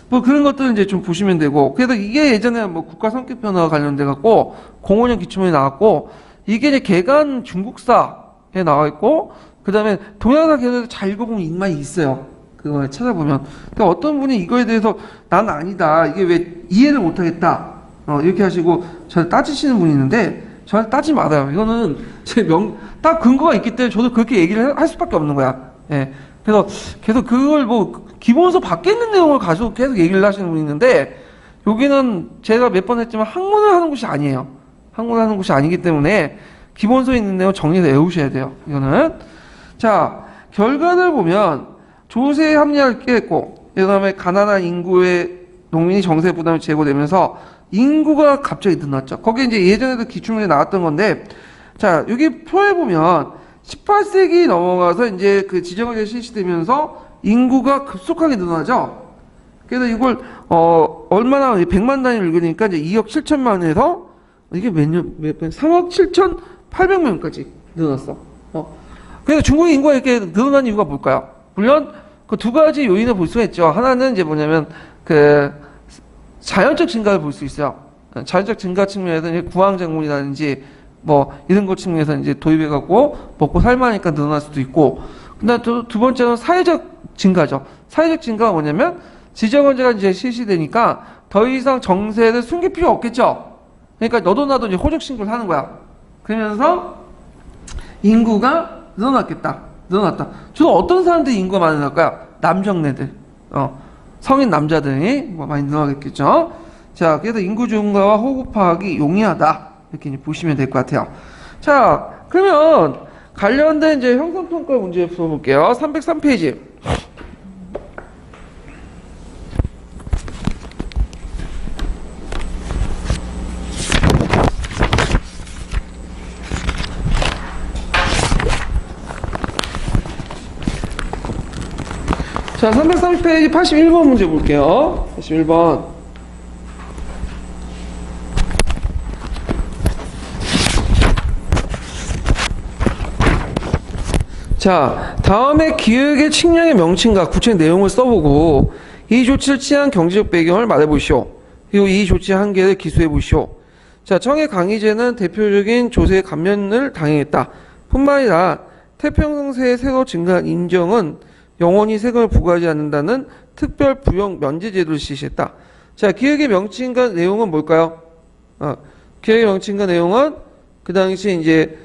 그런 것들은 이제 좀 보시면 되고, 그래서 이게 예전에 국가 성격 변화와 관련돼 갖고 05년 기초문에 나왔고, 이게 이제 개간 중국사에 나와 있고, 그 다음에 동양사 계열에서 잘 읽어보면 인만이 있어요. 그거 찾아보면. 그러니까 어떤 분이 이거에 대해서 난 아니다. 이게 왜 이해를 못하겠다. 이렇게 하시고 저를 따지시는 분이 있는데, 저한테 따지 말아요. 이거는 딱 근거가 있기 때문에 저도 그렇게 얘기를 할 수밖에 없는 거야. 예. 그래서 계속 그걸 기본서 밖에 있는 내용을 가지고 계속 얘기를 하시는 분이 있는데, 여기는 제가 몇 번 했지만 학문을 하는 곳이 아니에요. 학문을 하는 곳이 아니기 때문에 기본서에 있는 내용 정리해서 외우셔야 돼요. 이거는. 자, 결과를 보면 조세 합리화를 깼고, 그 다음에 가난한 인구의 농민이 정세 부담이 제고되면서 인구가 갑자기 늘어났죠. 거기 이제 예전에도 기출문에 나왔던 건데, 자, 여기 표에 보면 18세기 넘어가서 이제 그 지정학이 실시되면서 인구가 급속하게 늘어나죠. 그래서 이걸 얼마나 100만 단위를 읽으니까 이제 2억 7천만에서 이게 몇 년 3억 7,800명까지 늘어났어. 그래서 중국의 인구가 이렇게 늘어난 이유가 뭘까요? 물론 그 두 가지 요인을 볼 수가 있죠. 하나는 이제 뭐냐면 그 자연적 증가를 볼 수 있어요. 자연적 증가 측면에서 이제 구황작물이라든지 이런 것 측면에서 이제 도입해갖고 먹고 살만하니까 늘어날 수도 있고, 근데 두 번째는 사회적 증가죠. 사회적 증가가 뭐냐면 지정원제가 이제 실시되니까 더 이상 정세를 숨길 필요 없겠죠. 그러니까 너도 나도 이제 호적 신고를 하는 거야. 그러면서 인구가 늘어났다. 주로 어떤 사람들이 인구가 많이 늘어날까요? 남정네들, 성인 남자들이 많이 늘어나겠죠. 자, 그래서 인구 증가와 호흡 파악이 용이하다. 이렇게 이제 보시면 될 것 같아요. 자, 그러면 관련된 이제 형성평가 문제 풀어볼게요. 303페이지. 자, 330페이지 81번 문제 볼게요. 81번. 자, 다음에 기획의 측량의 명칭과 구체 내용을 써보고 이 조치를 취한 경제적 배경을 말해보시오. 그리고 이 조치 한계를 기수해보시오. 자, 청해 강의제는 대표적인 조세 감면을 당행했다. 뿐만 아니라 태평성세의 새로 증가한 인정은 영원히 세금을 부과하지 않는다는 특별 부용 면제 제도를 실시했다. 자, 기획의 명칭과 내용은 뭘까요? 기획의 명칭과 내용은 그 당시 이제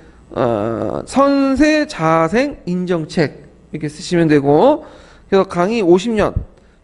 선세 자생 인정책 이렇게 쓰시면 되고, 그래서 강의 50년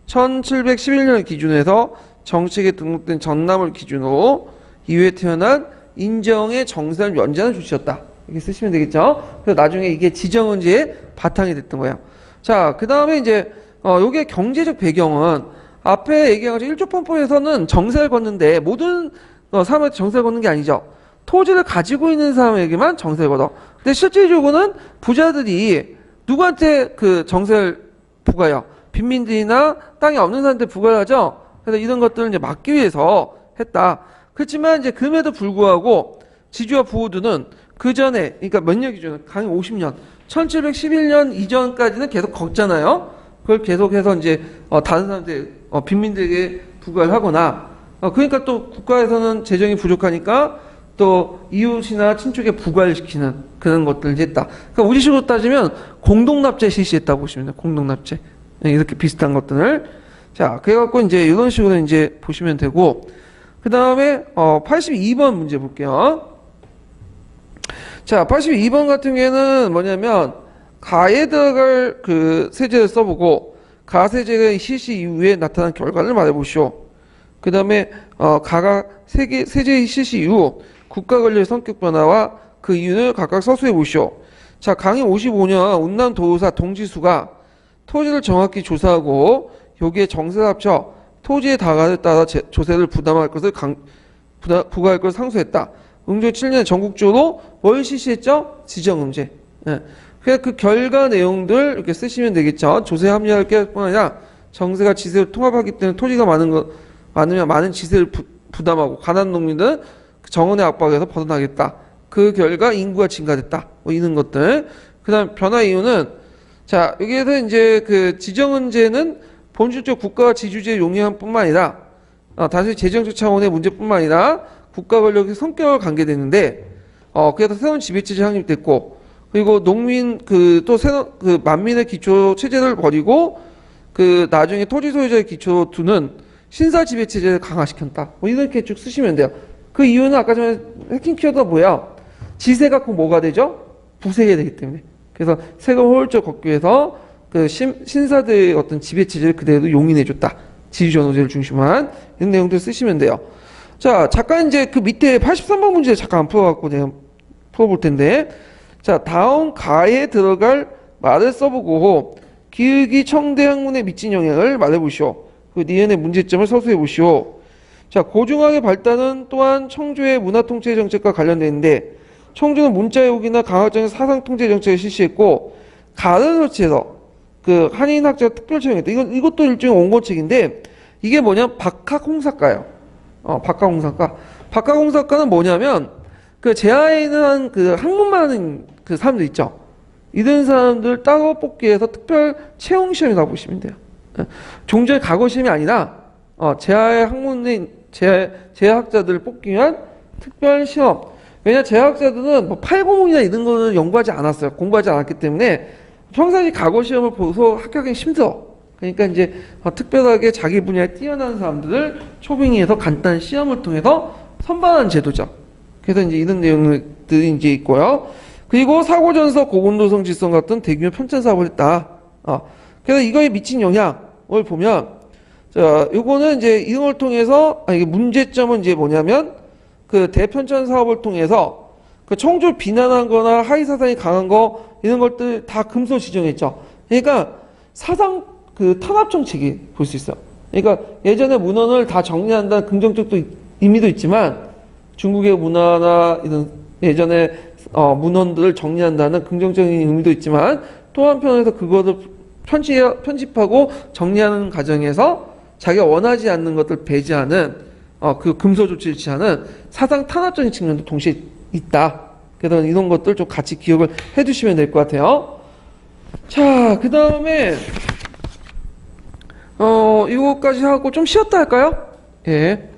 1711년을 기준으로 해서 정책에 등록된 전람을 기준으로 이후에 태어난 인정의 정세를 연장하는 조치였다. 이렇게 쓰시면 되겠죠. 그래서 나중에 이게 지정은제의 바탕이 됐던 거예요. 자, 그 다음에 이제 요게 경제적 배경은 앞에 얘기한 것처럼 1조 편법에서는 정세를 걷는데 모든 사람한테 정세를 걷는 게 아니죠. 토지를 가지고 있는 사람에게만 정세를 걷어. 근데 실질적으로는 부자들이 누구한테 그 정세를 부과해요? 빈민들이나 땅이 없는 사람한테 부과를 하죠. 그래서 이런 것들을 이제 막기 위해서 했다. 그렇지만 이제 금에도 불구하고 지주와 부호들은 그 전에, 그러니까 몇 년 기준? 강의 50년. 1711년 이전까지는 계속 걷잖아요. 그걸 계속해서 이제 다른 사람들, 빈민들에게 부과를 하거나, 그러니까 또 국가에서는 재정이 부족하니까 또 이웃이나 친족에 부과를 시키는 그런 것들을 했다. 그러니까 우리식으로 따지면 공동납제 실시했다고 보시면 돼요. 공동납제. 이렇게 비슷한 것들을. 자, 그래갖고 이제 이런 식으로 이제 보시면 되고, 그 다음에 82번 문제 볼게요. 자, 82번 같은 경우에는 뭐냐면 가에 들어갈 그 세제를 써보고 가 세제가 실시 이후에 나타난 결과를 말해보시오. 그 다음에 가가 세제의 실시 이후 국가 권력의 성격 변화와 그 이유를 각각 서술해 보시오. 자, 강의 55년 운남 도의사 동지수가 토지를 정확히 조사하고 여기에 정세를 합쳐 토지의 다가를 따라 조세를 부담할 것을 부과할 것을 상소했다. 응조 7년에 전국적으로 뭘 실시했죠? 지정음제. 예. 그냥 그 결과 내용들 이렇게 쓰시면 되겠죠. 조세 합리화할 게 뿐 아니라 정세가 지세를 통합하기 때문에 토지가 많으면 많은 지세를 부담하고 가난 농민들은 정원의 압박에서 벗어나겠다. 그 결과 인구가 증가됐다. 뭐 이런 것들. 그다음 변화 이유는 자 여기에서 이제 그 지정은제는 본질적 국가와 지주제의 용이함뿐만 아니라 단순히 재정적 차원의 문제뿐만 아니라 국가 권력의 성격을 관계되는데 그래서 새로운 지배체제 확립됐고 그리고 농민 또 새로운 만민의 기초 체제를 버리고 나중에 토지 소유자의 기초로 두는 신사 지배 체제를 강화시켰다. 뭐 이렇게 쭉 쓰시면 돼요. 그 이유는 아까 전에 해킹 키워드가 뭐야? 지세가 꼭 뭐가 되죠? 부세가 되기 때문에. 그래서 세금 효율적 걷기 위해서 신사들의 어떤 지배 체제를 그대로 용인해줬다. 지주전호제를 중심한 이런 내용들 쓰시면 돼요. 자, 잠깐 이제 그 밑에 83번 문제 잠깐 풀어갖고 내가 풀어볼 텐데, 자, 다음 가에 들어갈 말을 써보고 기역이 청대 학문에 미친 영향을 말해보시오. 그 니은의 문제점을 서술해보시오. 자, 고중학의 발달은 또한 청주의 문화통제 정책과 관련되는데 청주는 문자욕이나 강화정의 사상통제 정책을 실시했고 가를 설치해서 그 한인학자 특별 채용했다. 이것도 일종의 원고책인데 이게 뭐냐? 박학홍사과예요. 박학홍사과. 박학홍사과는 뭐냐면 그 제하에 있는 그 학문만 하는 그 사람들 있죠. 이런 사람들 따로 뽑기 위해서 특별 채용 시험이라고 보시면 돼요. 종전의 과거 시험이 아니라 제하의 학문의 제하학자들을 뽑기 위한 특별 시험. 왜냐 제하학자들은 뭐 890이나 이런 거는 연구하지 않았어요. 공부하지 않았기 때문에 평상시 과거 시험을 보고서 합격하기 힘들어. 그러니까 이제 특별하게 자기 분야에 뛰어난 사람들을 초빙해서 간단한 시험을 통해서 선발하는 제도죠. 그래서 이제 이런 내용들이 이제 있고요. 그리고 사고전서, 고군도성 질성 같은 대규모 편찬 사업을 했다. 그래서 이거에 미친 영향을 보면, 자, 요거는 이제 이런 걸 통해서, 이게 문제점은 이제 뭐냐면, 그 대편찬 사업을 통해서 그 청주를 비난한 거나 하위 사상이 강한 거, 이런 것들 다 금소 지정했죠. 그러니까 사상 그 탄압 정책이 볼 수 있어요. 그러니까 예전에 문헌을 다 정리한다는 긍정적 의미도 있지만 중국의 문화나 이런 예전에 문헌들을 정리한다는 긍정적인 의미도 있지만 또 한편에서 그것을 편집하고 정리하는 과정에서 자기가 원하지 않는 것들 배제하는 그 금소 조치를 취하는 사상 탄압적인 측면도 동시에 있다. 그래서 이런 것들 좀 같이 기억을 해두시면 될 것 같아요. 자, 그 다음에 이거까지 하고 좀 쉬었다 할까요? 예.